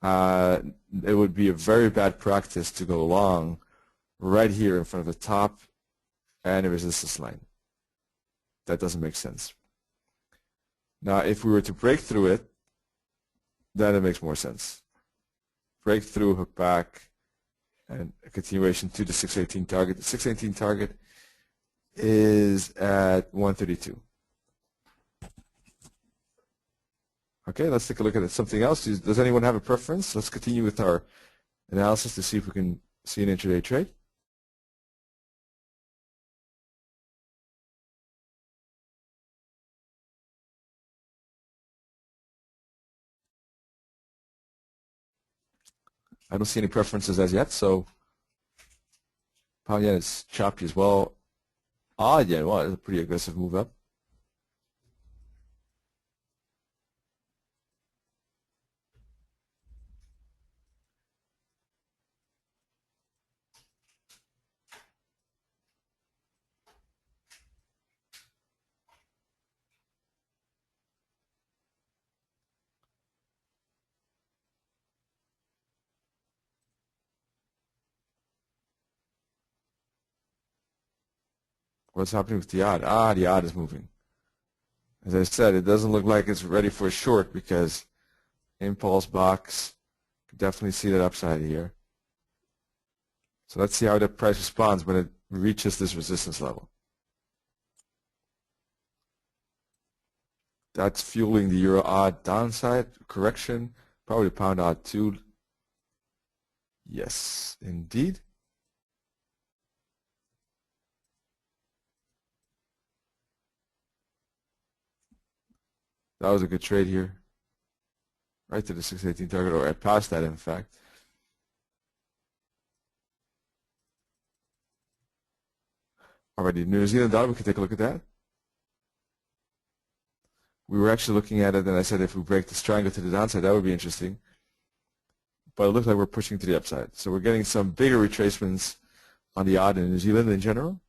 It would be a very bad practice to go long right here in front of the top and the resistance line. That doesn't make sense. Now, if we were to break through it, then it makes more sense. Break through, hook back, and a continuation to the 618 target. The 618 target is at 132. Okay, let's take a look at something else. Does anyone have a preference? Let's continue with our analysis to see if we can see an intraday trade. I don't see any preferences as yet, so pound yen is choppy as well. Odd yen, well, it's a pretty aggressive move up. What's happening with the odd? The odd is moving. As I said, it doesn't look like it's ready for a short because impulse box, could definitely see that upside here. So let's see how the price responds when it reaches this resistance level. That's fueling the euro odd downside correction, probably pound odd too. Yes, indeed. That was a good trade here. Right to the 618 target, or past that in fact. Alrighty, New Zealand dollar, we can take a look at that. We were actually looking at it, and I said if we break this triangle to the downside, that would be interesting. But it looks like we're pushing to the upside. So we're getting some bigger retracements on the odd in New Zealand in general.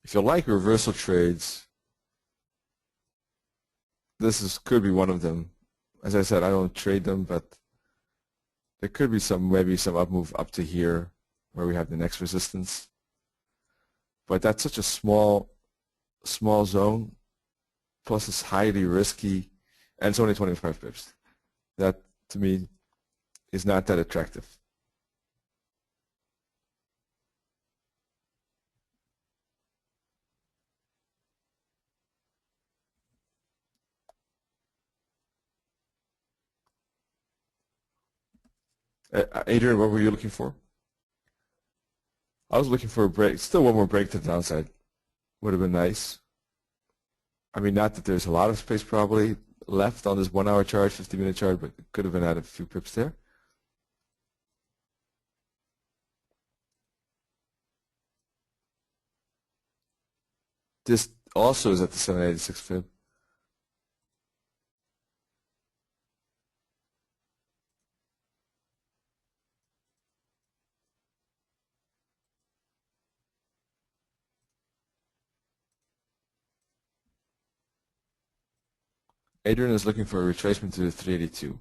If you like reversal trades, could be one of them. As I said, I don't trade them, but there could be maybe some up move up to here where we have the next resistance. But that's such a small zone, plus it's highly risky, and it's only 25 pips. That, to me, is not that attractive. Adrian, what were you looking for? I was looking for a break. Still one more break to the downside. Would have been nice. I mean, not that there's a lot of space probably left on this 1 hour chart, 50-minute chart, but it could have been at a few pips there. This also is at the 786 fib. Adrian is looking for a retracement to the 382.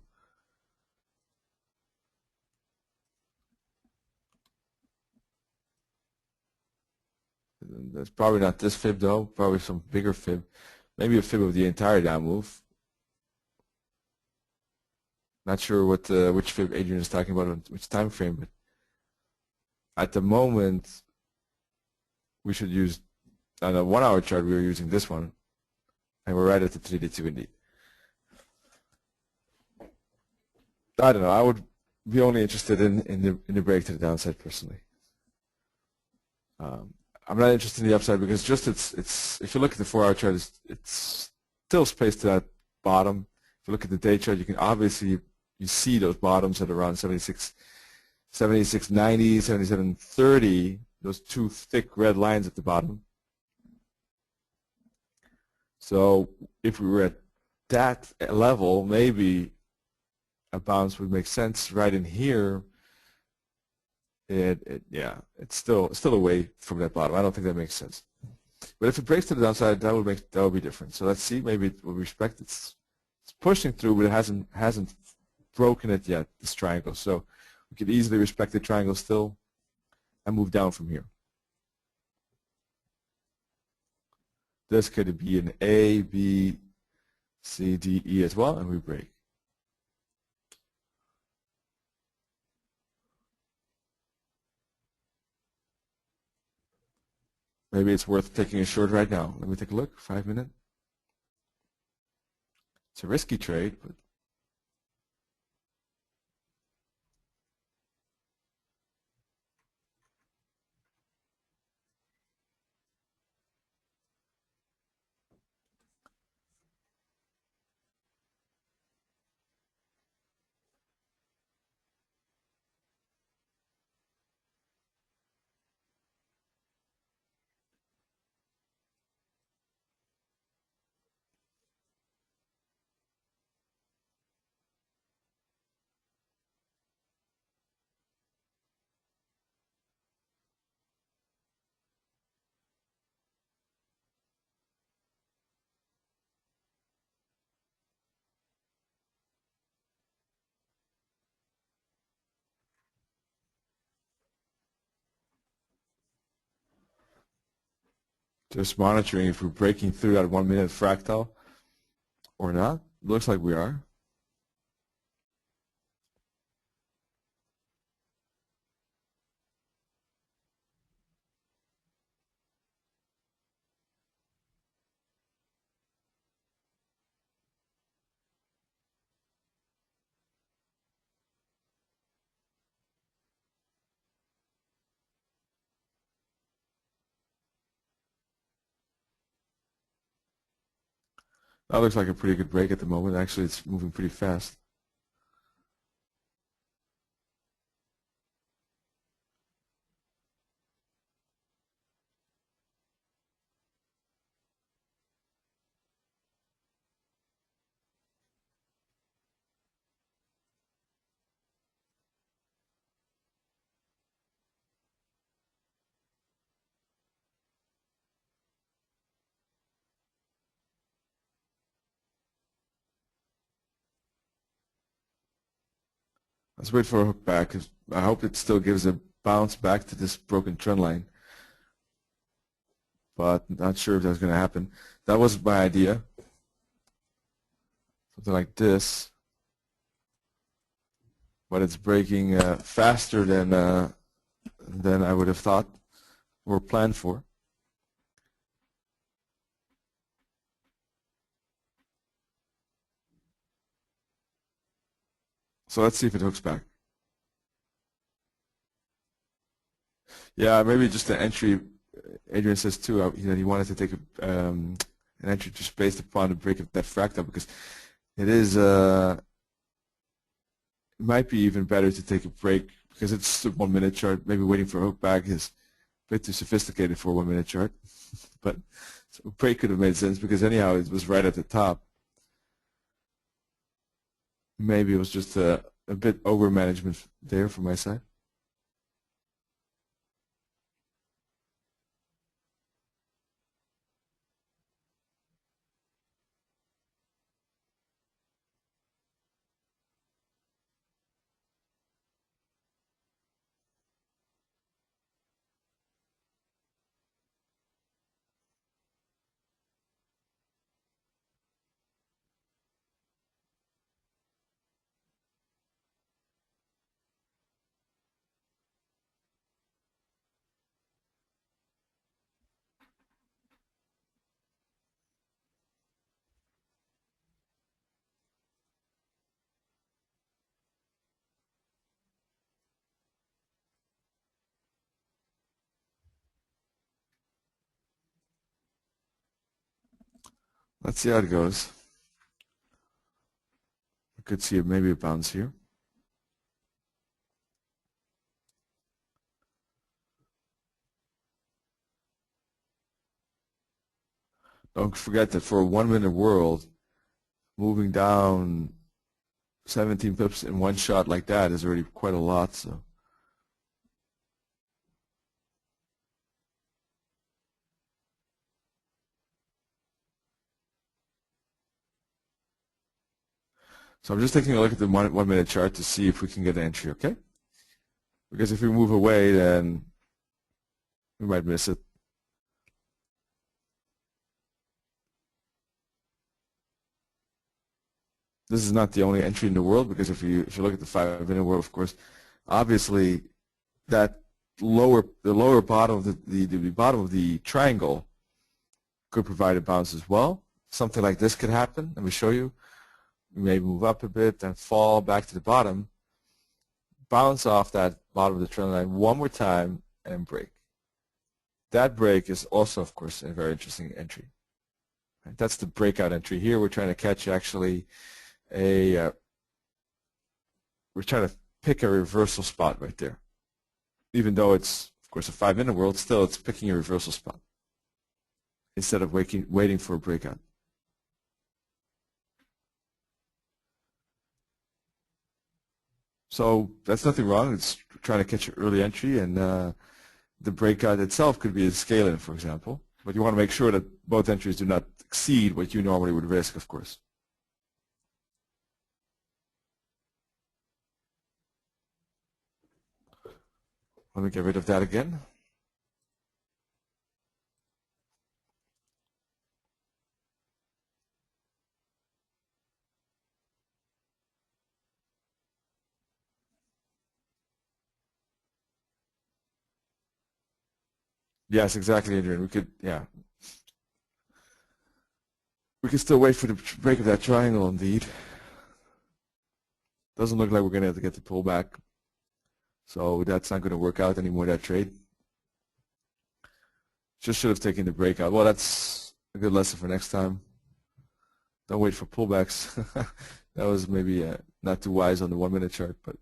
That's probably not this fib though, probably some bigger fib. Maybe a fib of the entire down move. Not sure which fib Adrian is talking about on which time frame, but at the moment we should use, on a 1 hour chart we were using this one, and we're right at the 382 indeed. I don't know, I would be only interested in the break to the downside personally. I'm not interested in the upside because just it's if you look at the 4 hour chart, it's still space to that bottom. If you look at the day chart, you can obviously you see those bottoms at around 76.90, 77.30, those two thick red lines at the bottom. So if we were at that level, maybe a bounce would make sense. Right in here, yeah, it's still away from that bottom. I don't think that makes sense. But if it breaks to the downside, that would be different. So let's see. Maybe it will respect. It's pushing through, but it hasn't broken it yet. This triangle. So we could easily respect the triangle still, and move down from here. This could be an A, B, C, D, E as well, and we break. Maybe it's worth taking a short right now. Let me take a look. 5 minute. It's a risky trade, but just monitoring if we're breaking through that 1 minute fractal or not. Looks like we are. That looks like a pretty good break at the moment. Actually, it's moving pretty fast. Let's wait for a hook back. I hope it still gives a bounce back to this broken trend line. But not sure if that's going to happen. That was my idea. Something like this. But it's breaking faster than I would have thought or planned for. So let's see if it hooks back. Yeah, maybe just the entry. Adrian says too that he wanted to take an entry just based upon the break of that fractal, because it is it might be even better to take a break because it's a 1 minute chart. Maybe waiting for a hook back is a bit too sophisticated for a 1 minute chart. But so a break could have made sense because anyhow it was right at the top. Maybe it was just a bit over management there from my side. Let's see how it goes. We could see maybe a bounce here. Don't forget that for a 1 minute world, moving down 17 pips in one shot like that is already quite a lot. So I'm just taking a look at the 1 minute chart to see if we can get an entry, okay? Because if we move away, then we might miss it. This is not the only entry in the world, because if you look at the 5 minute world, of course, obviously that the lower bottom of the bottom of the triangle could provide a bounce as well. Something like this could happen. Let me show you. We may move up a bit, then fall back to the bottom, bounce off that bottom of the trend line one more time, and break. That break is also, of course, a very interesting entry. That's the breakout entry. Here we're trying to catch actually we're trying to pick a reversal spot right there. Even though it's, of course, a 5 minute world, still it's picking a reversal spot instead of waiting for a breakout. So that's nothing wrong. It's trying to catch an early entry, and the breakout itself could be a scale-in, for example. But you want to make sure that both entries do not exceed what you normally would risk, of course. Let me get rid of that again. Yes, exactly, Adrian. We could, yeah. We can still wait for the break of that triangle, indeed. Doesn't look like we're going to have to get the pullback. So that's not going to work out anymore, that trade. Just should have taken the breakout. Well, that's a good lesson for next time. Don't wait for pullbacks. That was maybe not too wise on the 1 minute chart, but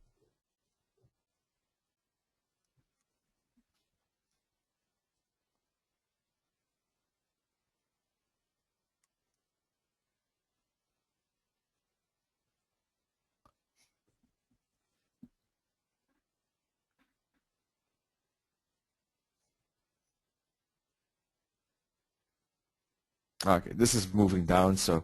okay, this is moving down, so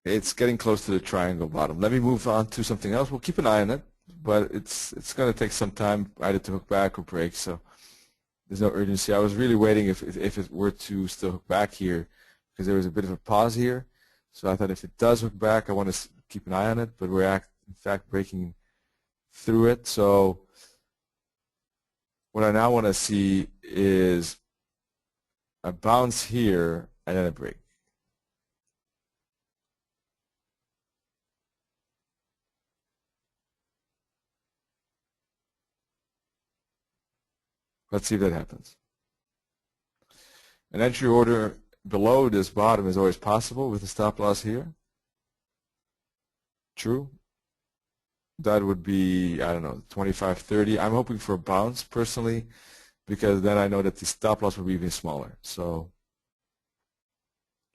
it's getting close to the triangle bottom. Let me move on to something else. We'll keep an eye on it, but it's going to take some time either to hook back or break, so there's no urgency. I was really waiting if it were to still hook back here, because there was a bit of a pause here. So I thought if it does hook back, I want to keep an eye on it, but we're in fact breaking through it. So what I now want to see is a bounce here and then a break. Let's see if that happens. An entry order below this bottom is always possible with a stop loss here. True. That would be, I don't know, 25.30. I'm hoping for a bounce personally, because then I know that the stop loss will be even smaller. So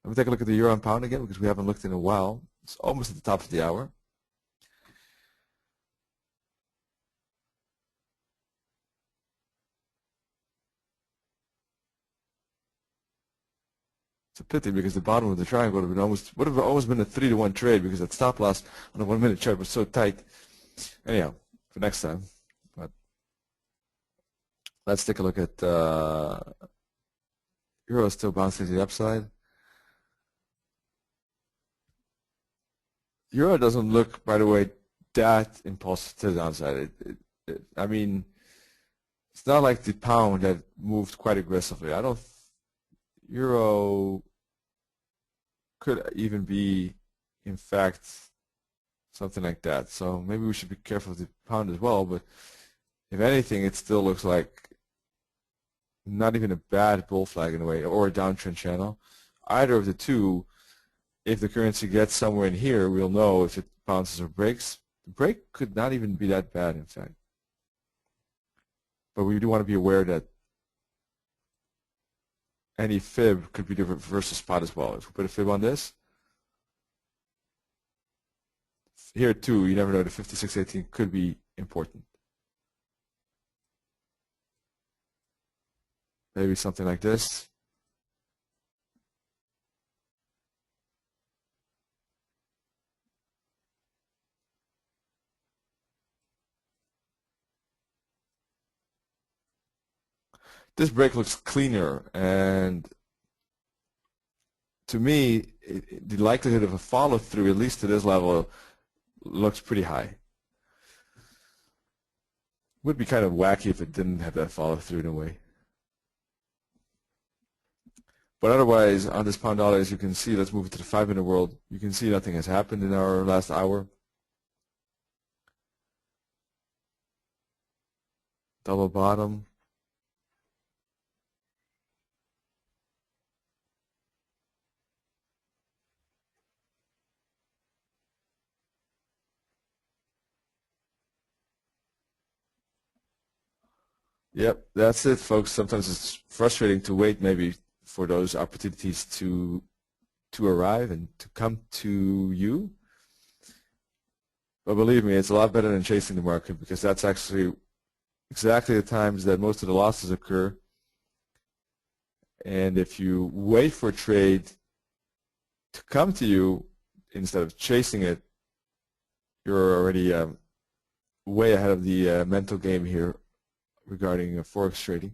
let me take a look at the euro and pound again, because we haven't looked in a while. It's almost at the top of the hour. It's a pity, because the bottom of the triangle would have almost been a 3-to-1 trade, because that stop loss on the 1 minute chart was so tight. Anyhow, for next time. But let's take a look at euro is still bouncing to the upside. Euro doesn't look, by the way, that impulsive to the downside. I mean, it's not like the pound that moved quite aggressively. Euro could even be, in fact, something like that. So maybe we should be careful of the pound as well. But if anything, it still looks like not even a bad bull flag in a way, or a downtrend channel. Either of the two, if the currency gets somewhere in here, we'll know if it bounces or breaks. The break could not even be that bad, in fact. But we do want to be aware that any fib could be the reverse spot as well. If we put a fib on this, here too, you never know, the 56.18 could be important. Maybe something like this. This break looks cleaner, and to me, the likelihood of a follow-through, at least to this level, looks pretty high. Would be kind of wacky if it didn't have that follow-through in a way. But otherwise, on this pound dollar, as you can see, let's move it to the 5-minute world. You can see nothing has happened in our last hour. Double bottom. Yep, that's it, folks. Sometimes it's frustrating to wait maybe for those opportunities to arrive and to come to you. But believe me, it's a lot better than chasing the market, because that's actually exactly the times that most of the losses occur. And if you wait for a trade to come to you instead of chasing it, you're already way ahead of the mental game here regarding Forex trading.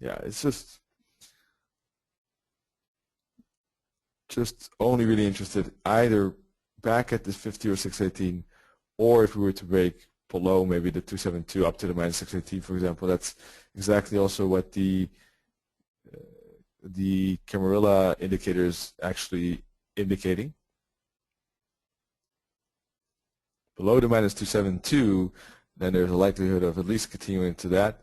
Yeah, it's just only really interested either back at this 50 or 618, or if we were to break below maybe the 272 up to the minus 618, for example. That's exactly also what the Camarilla indicator is actually indicating. Below the minus 272, then there's a likelihood of at least continuing to that.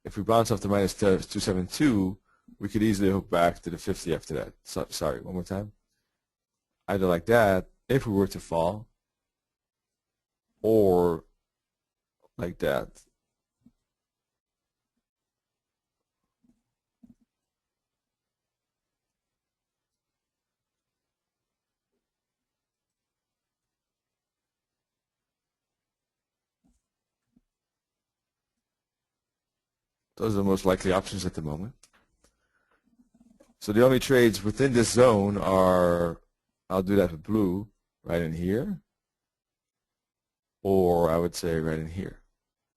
If we bounce off the minus 272, we could easily hook back to the 50 after that. So, sorry, one more time. Either like that, if we were to fall, or like that. Those are the most likely options at the moment. So the only trades within this zone are, I'll do that with blue, right in here, or I would say right in here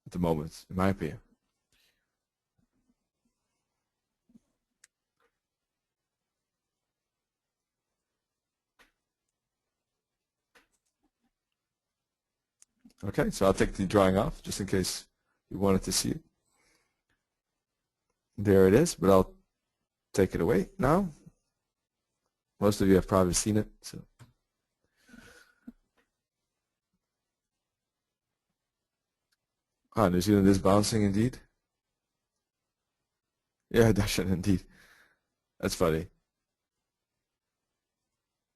at the moment, in my opinion. Okay, so I'll take the drawing off just in case you wanted to see it. There it is, but I'll take it away now. Most of you have probably seen it. So. New Zealand is bouncing indeed. Yeah, Darshan indeed. That's funny.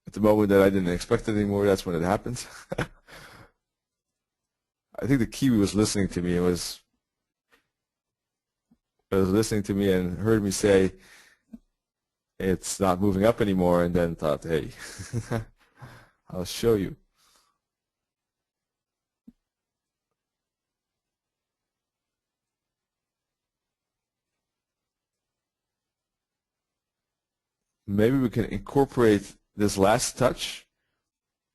At the moment that I didn't expect it anymore, that's when it happens. I think the Kiwi was listening to me. It was listening to me and heard me say it's not moving up anymore, and then thought, hey, I'll show you. Maybe we can incorporate this last touch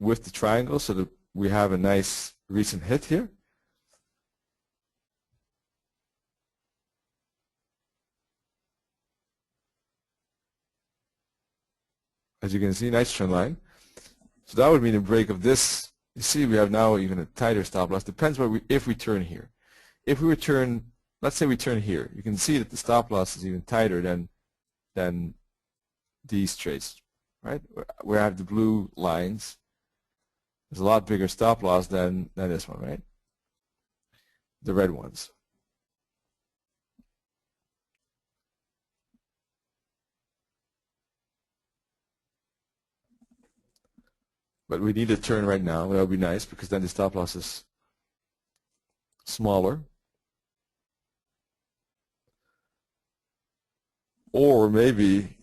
with the triangle so that we have a nice recent hit here. As you can see, nice trend line. So that would mean a break of this. You see, we have now even a tighter stop loss. Depends if we turn here. If we return, let's say we turn here, you can see that the stop loss is even tighter than these trades, right? Where I have the blue lines, there's a lot bigger stop loss than this one, right? The red ones. But we need a turn right now. That would be nice because then the stop loss is smaller. Or maybe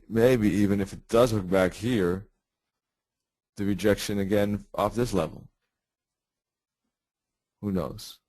even if it does hook back here, the rejection again off this level. Who knows?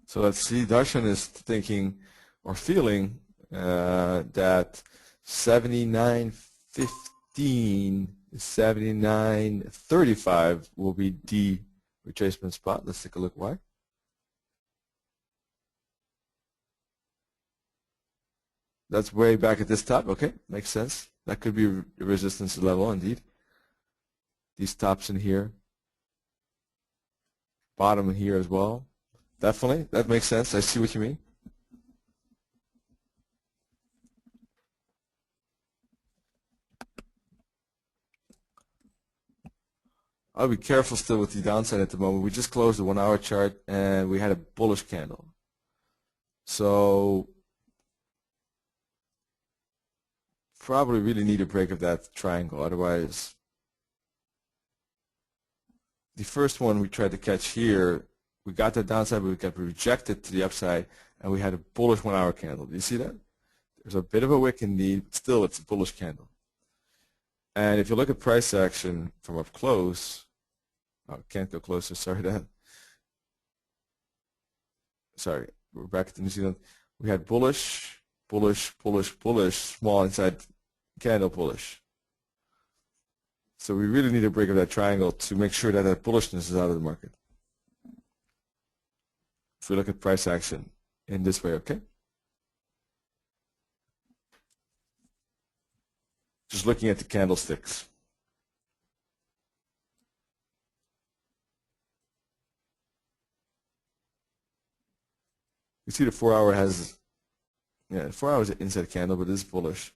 So let's see, Darshan is thinking or feeling that 79.15, 79.35 will be the retracement spot. Let's take a look why. That's way back at this top. Okay, makes sense. That could be a resistance level indeed. These tops in here, bottom in here as well. Definitely, that makes sense. I see what you mean. I'll be careful still with the downside at the moment. We just closed the 1 hour chart and we had a bullish candle. So probably really need a break of that triangle. Otherwise, the first one we tried to catch here, we got the downside, but we got rejected to the upside, and we had a bullish 1 hour candle. Do you see that? There's a bit of a wick indeed, but still it's a bullish candle. And if you look at price action from up close, oh, can't go closer, sorry that. sorry, we're back to New Zealand. We had bullish, bullish, bullish, bullish, small inside candle bullish. So we really need a break of that triangle to make sure that that bullishness is out of the market. If we look at price action in this way, okay? Just looking at the candlesticks. You see the 4 hour has, 4 hours inside candle, but it is bullish.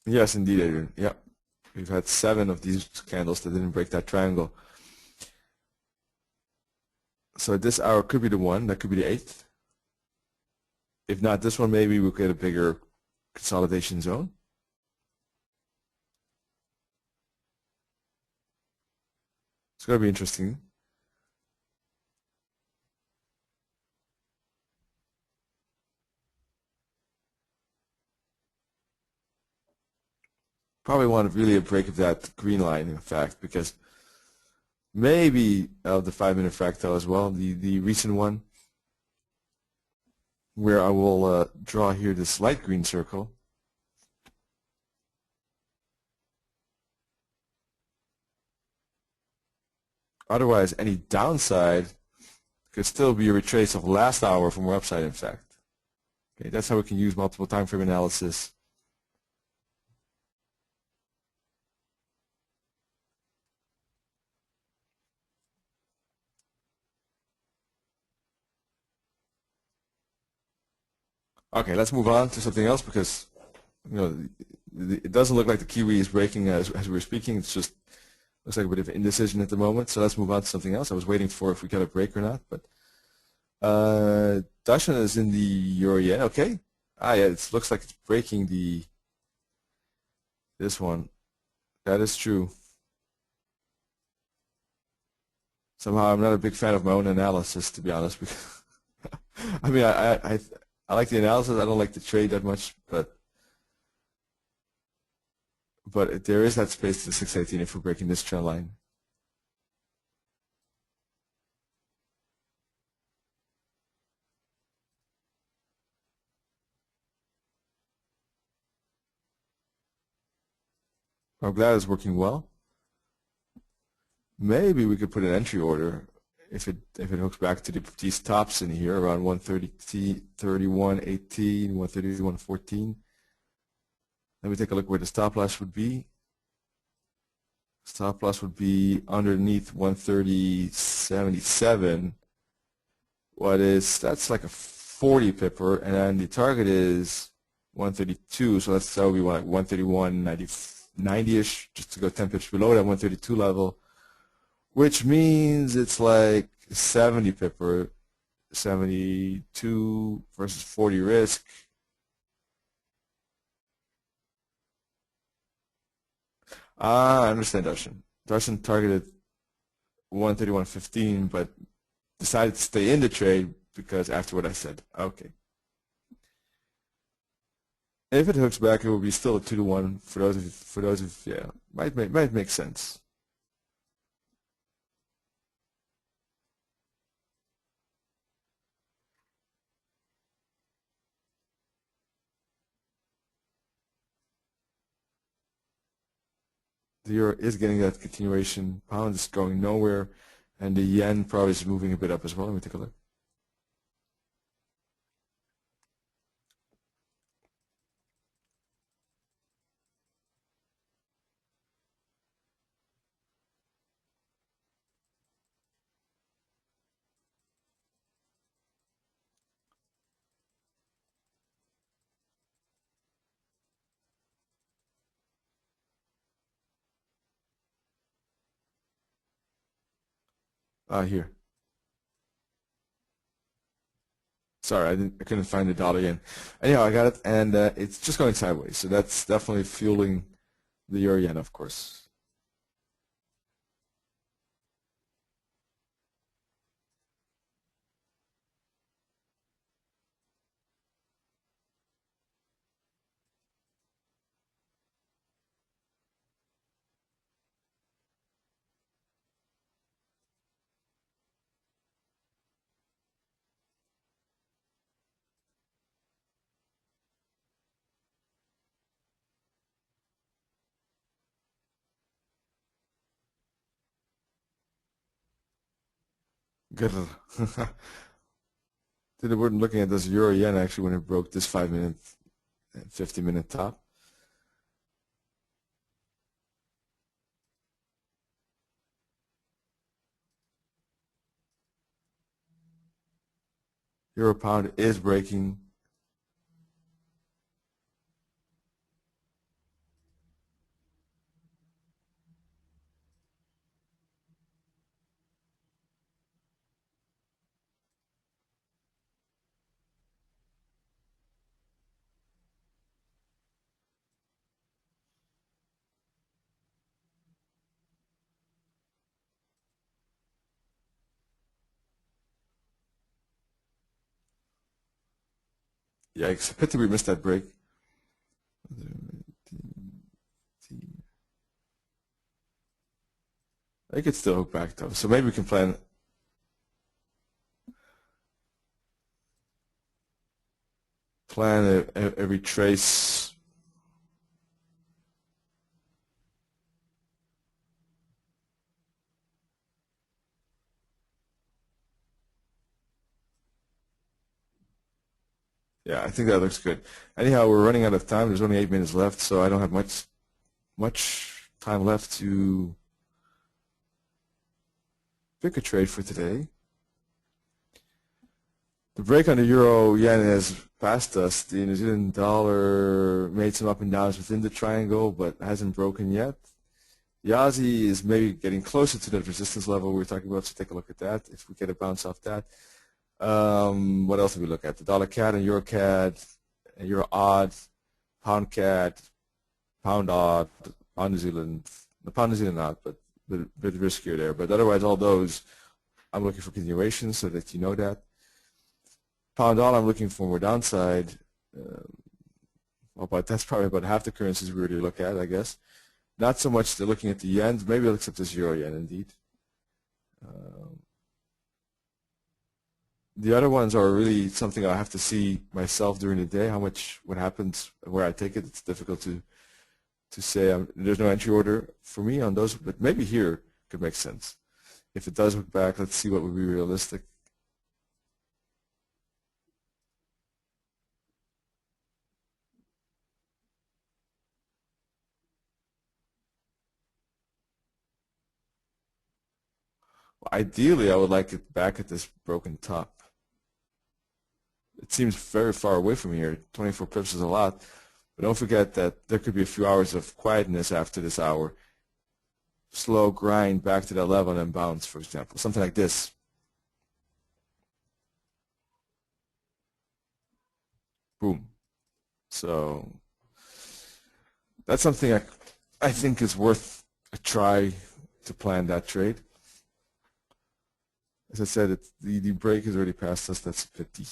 Yes, indeed, Adrian. Yeah. We've had 7 of these candles that didn't break that triangle. So this hour could be the one, that could be the 8th. If not this one, maybe we'll get a bigger consolidation zone. It's going to be interesting. Probably want really a break of that green line, in fact, because maybe of the 5-minute fractal as well, the recent one, where I will draw here this light green circle. Otherwise, any downside could still be a retrace of last hour from our upside, in fact. Okay, that's how we can use multiple time frame analysis. Okay, let's move on to something else because it doesn't look like the Kiwi is breaking as we're speaking. It's just looks like a bit of indecision at the moment. So let's move on to something else. I was waiting for if we got a break or not, but Darshan is in the euro yen. Okay, yeah, it looks like it's breaking this one. That is true. Somehow I'm not a big fan of my own analysis, to be honest. Because I mean, I like the analysis. I don't like the trade that much, but there is that space to 618 if we're breaking this trend line. I'm glad it's working well. Maybe we could put an entry order if it hooks back to these tops in here around 130, 31.18, 131.14. Let me take a look where the stop loss would be. Stop loss would be underneath 130.77. That's like a 40 pipper, and then the target is 132. So that's how we want 131.90-ish, just to go 10 pips below that 132 level, which means it's like 70 pipper, 72 versus 40 risk. I understand Darshan. Darshan targeted 131.15, but decided to stay in the trade because after what I said. Okay. If it hooks back, it will be still a 2-to-1 for those of yeah, might make sense. The euro is getting that continuation. Pound is going nowhere, and the yen probably is moving a bit up as well. Let me take a look. Here. Sorry, I couldn't find the dollar yen. Anyhow, I got it, and it's just going sideways. So that's definitely fueling the euro yen, of course. Good. They weren't looking at this euro yen actually when it broke this 5-minute and 50-minute top. Euro pound is breaking. Yikes. Pity we missed that break. I could still hook back though. So maybe we can plan a retrace. Yeah, I think that looks good. Anyhow, we're running out of time. There's only 8 minutes left, so I don't have much time left to pick a trade for today. The break on the euro yen has passed us. The New Zealand dollar made some up and downs within the triangle, but hasn't broken yet. The Aussie is maybe getting closer to the resistance level we were talking about, so take a look at that if we get a bounce off that. What else did we look at? The dollar CAD and euro CAD, and euro odd, pound CAD, pound odd, pound New Zealand. The pound New Zealand odd, but a bit riskier there. But otherwise, all those, I'm looking for continuation so that you know that. Pound dollar, I'm looking for more downside. But that's probably about half the currencies we really look at, I guess. Not so much they're looking at the yen. Maybe I'll accept this euro yen indeed. The other ones are really something I have to see myself during the day. What happens, where I take it. It's difficult to say. There's no entry order for me on those, but maybe here could make sense. If it does hook back, let's see what would be realistic. Ideally, I would like it back at this broken top. It seems very far away from here. 24 pips is a lot. But don't forget that there could be a few hours of quietness after this hour. Slow grind back to that level and then bounce, for example. Something like this. Boom. So that's something I think is worth a try to plan that trade. As I said, the break is already past us. That's a pity.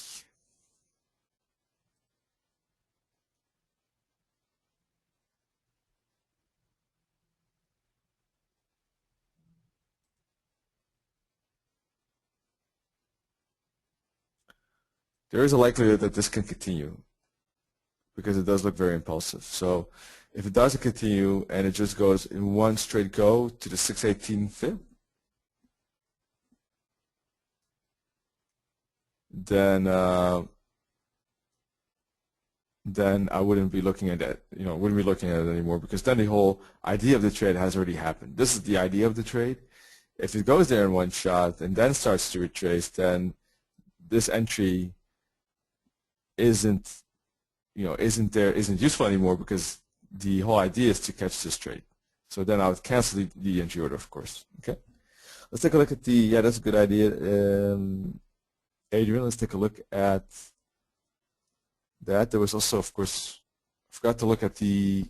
There is a likelihood that this can continue because it does look very impulsive. So if it doesn't continue and it just goes in one straight go to the 618 fib, then I wouldn't be looking at that. Wouldn't be looking at it anymore, because then the whole idea of the trade has already happened. This is the idea of the trade. If it goes there in one shot and then starts to retrace, then this entry isn't useful anymore, because the whole idea is to catch this trade. So then I would cancel the entry order, of course. Okay. Let's take a look at the, yeah, that's a good idea. Adrian, let's take a look at that. There was also, of course, I forgot to look at the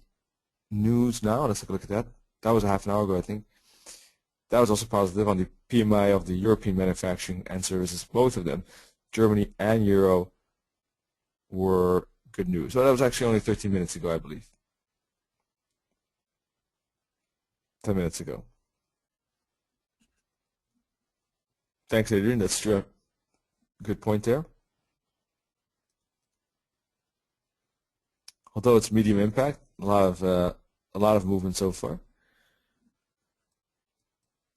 news now. Let's take a look at that. That was a half an hour ago, I think. That was also positive on the PMI of the European manufacturing and services. Both of them, Germany and Euro, were good news. So that was actually only 13 minutes ago, I believe. 10 minutes ago. Thanks, Adrian. That's true. Good point there. Although it's medium impact, a lot of movement so far.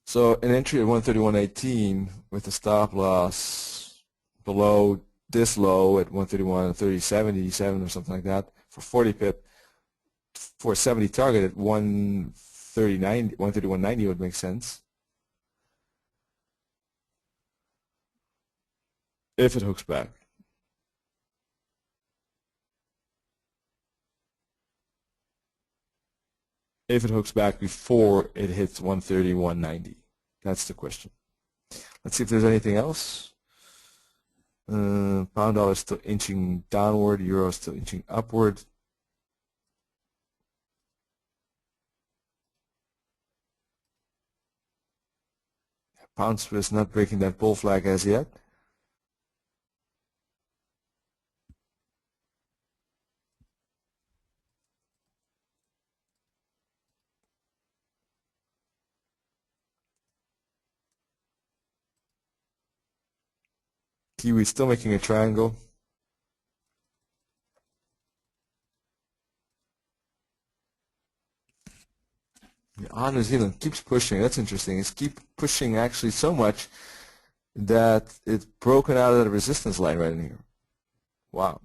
So an entry at 131.18 with a stop loss below this low at 131.30.77 or something like that for 40 pip, for a 70 target at 131.90 would make sense. If it hooks back. If it hooks back before it hits 131.90. That's the question. Let's see if there's anything else. Pound dollar is still inching downward. Euro is still inching upward. Pound Swiss not breaking that bull flag as yet. Kiwi still making a triangle. New Zealand keeps pushing. That's interesting. It's keep pushing actually so much that it's broken out of the resistance line right in here. Wow.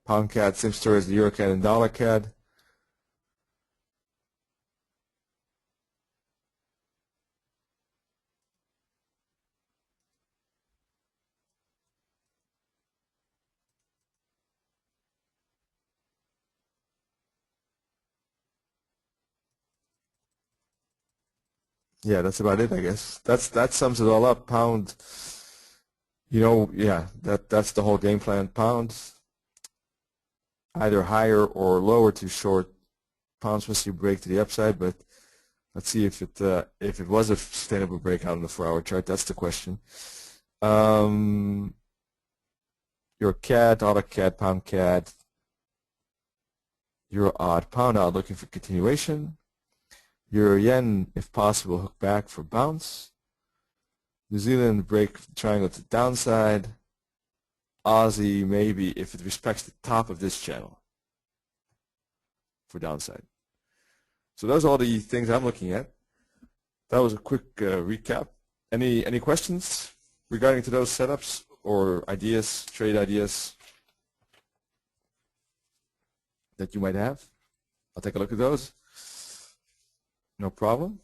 Pound CAD, same story as the Euro CAD and Dollar CAD. Yeah, that's about it, I guess. That sums it all up. Pound, yeah, that's the whole game plan. Pound, either higher or lower to short. Pound Swiss you break to the upside, but let's see if it was a sustainable breakout on the 4-hour chart. That's the question. Your CAD, dollar CAD, pound CAD, Euro odd, pound odd, looking for continuation. Euro yen, if possible, hook back for bounce. New Zealand break triangle to downside. Aussie maybe if it respects the top of this channel for downside. So those are all the things I'm looking at. That was a quick recap. Any questions regarding to those setups or ideas, trade ideas that you might have? I'll take a look at those. No problem.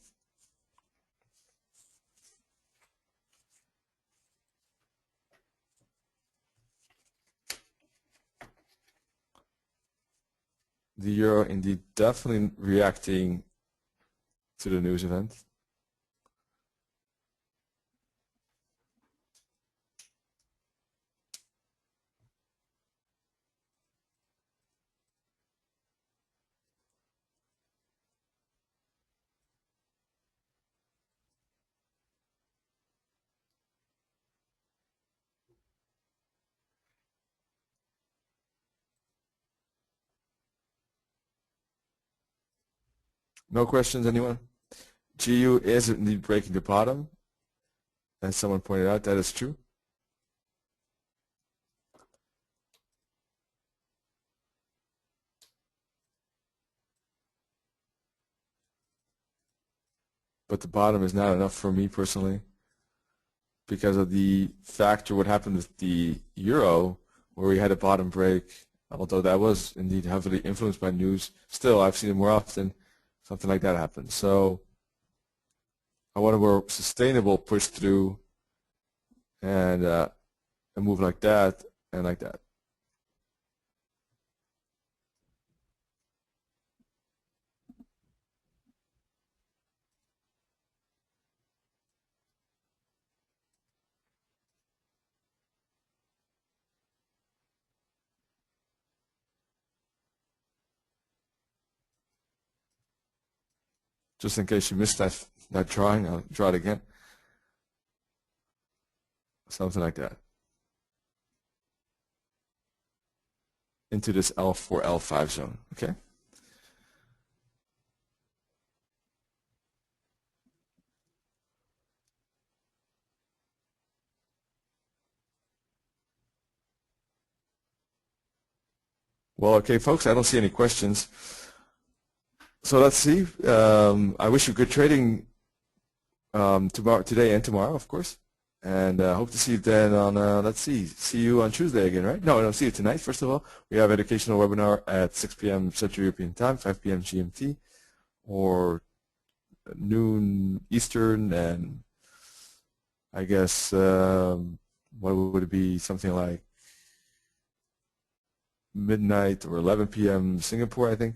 The euro indeed definitely reacting to the news event. No questions, anyone? GU is indeed breaking the bottom. As someone pointed out, that is true. But the bottom is not enough for me personally because of the factor what happened with the euro where we had a bottom break, although that was indeed heavily influenced by news. Still, I've seen it more often. Something like that happens. So I want a more sustainable push through and move like that and like that. Just in case you missed that drawing, I'll draw it again. Something like that. Into this L4, L5 zone, okay? Well, okay, folks, I don't see any questions. So let's see. I wish you good trading today and tomorrow, of course. And hope to see you then on, let's see you on Tuesday again, right? No, see you tonight, first of all. We have educational webinar at 6 p.m. Central European Time, 5 p.m. GMT, or noon Eastern, and I guess, what would it be, something like midnight or 11 p.m. Singapore, I think.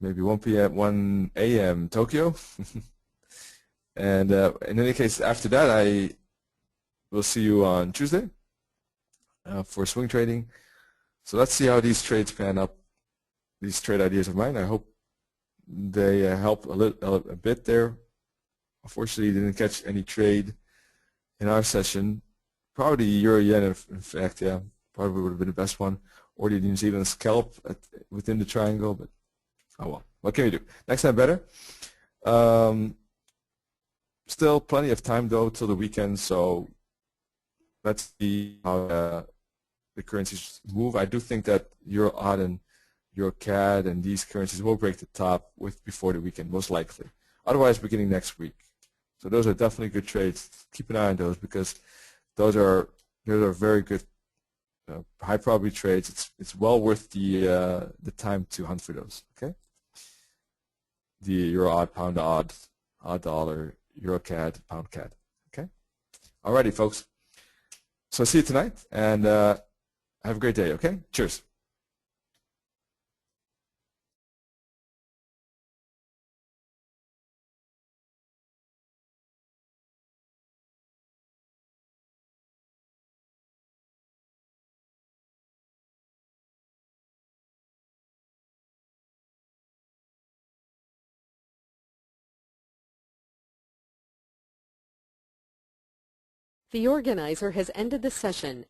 Maybe 1 a.m. Tokyo. And in any case, after that, I will see you on Tuesday for swing trading. So let's see how these trades pan up, these trade ideas of mine. I hope they help a bit there. Unfortunately, didn't catch any trade in our session. Probably Euro-Yen, in fact, yeah, probably would have been the best one. Or the New Zealand scalp within the triangle, but oh well. What can we do? Next time better. Still plenty of time though till the weekend, so let's see how the currencies move. I do think that Euro-AUD and Euro-CAD and these currencies will break the top before the weekend, most likely. Otherwise, beginning next week. So those are definitely good trades. Keep an eye on those because those are very good, high probability trades. It's well worth the time to hunt for those. Okay. The Euro-AUD, Pound-AUD, AUD-Dollar, Euro-CAD, Pound-CAD. Okay. Alrighty, folks. So see you tonight, and have a great day. Okay. Cheers. The organizer has ended the session.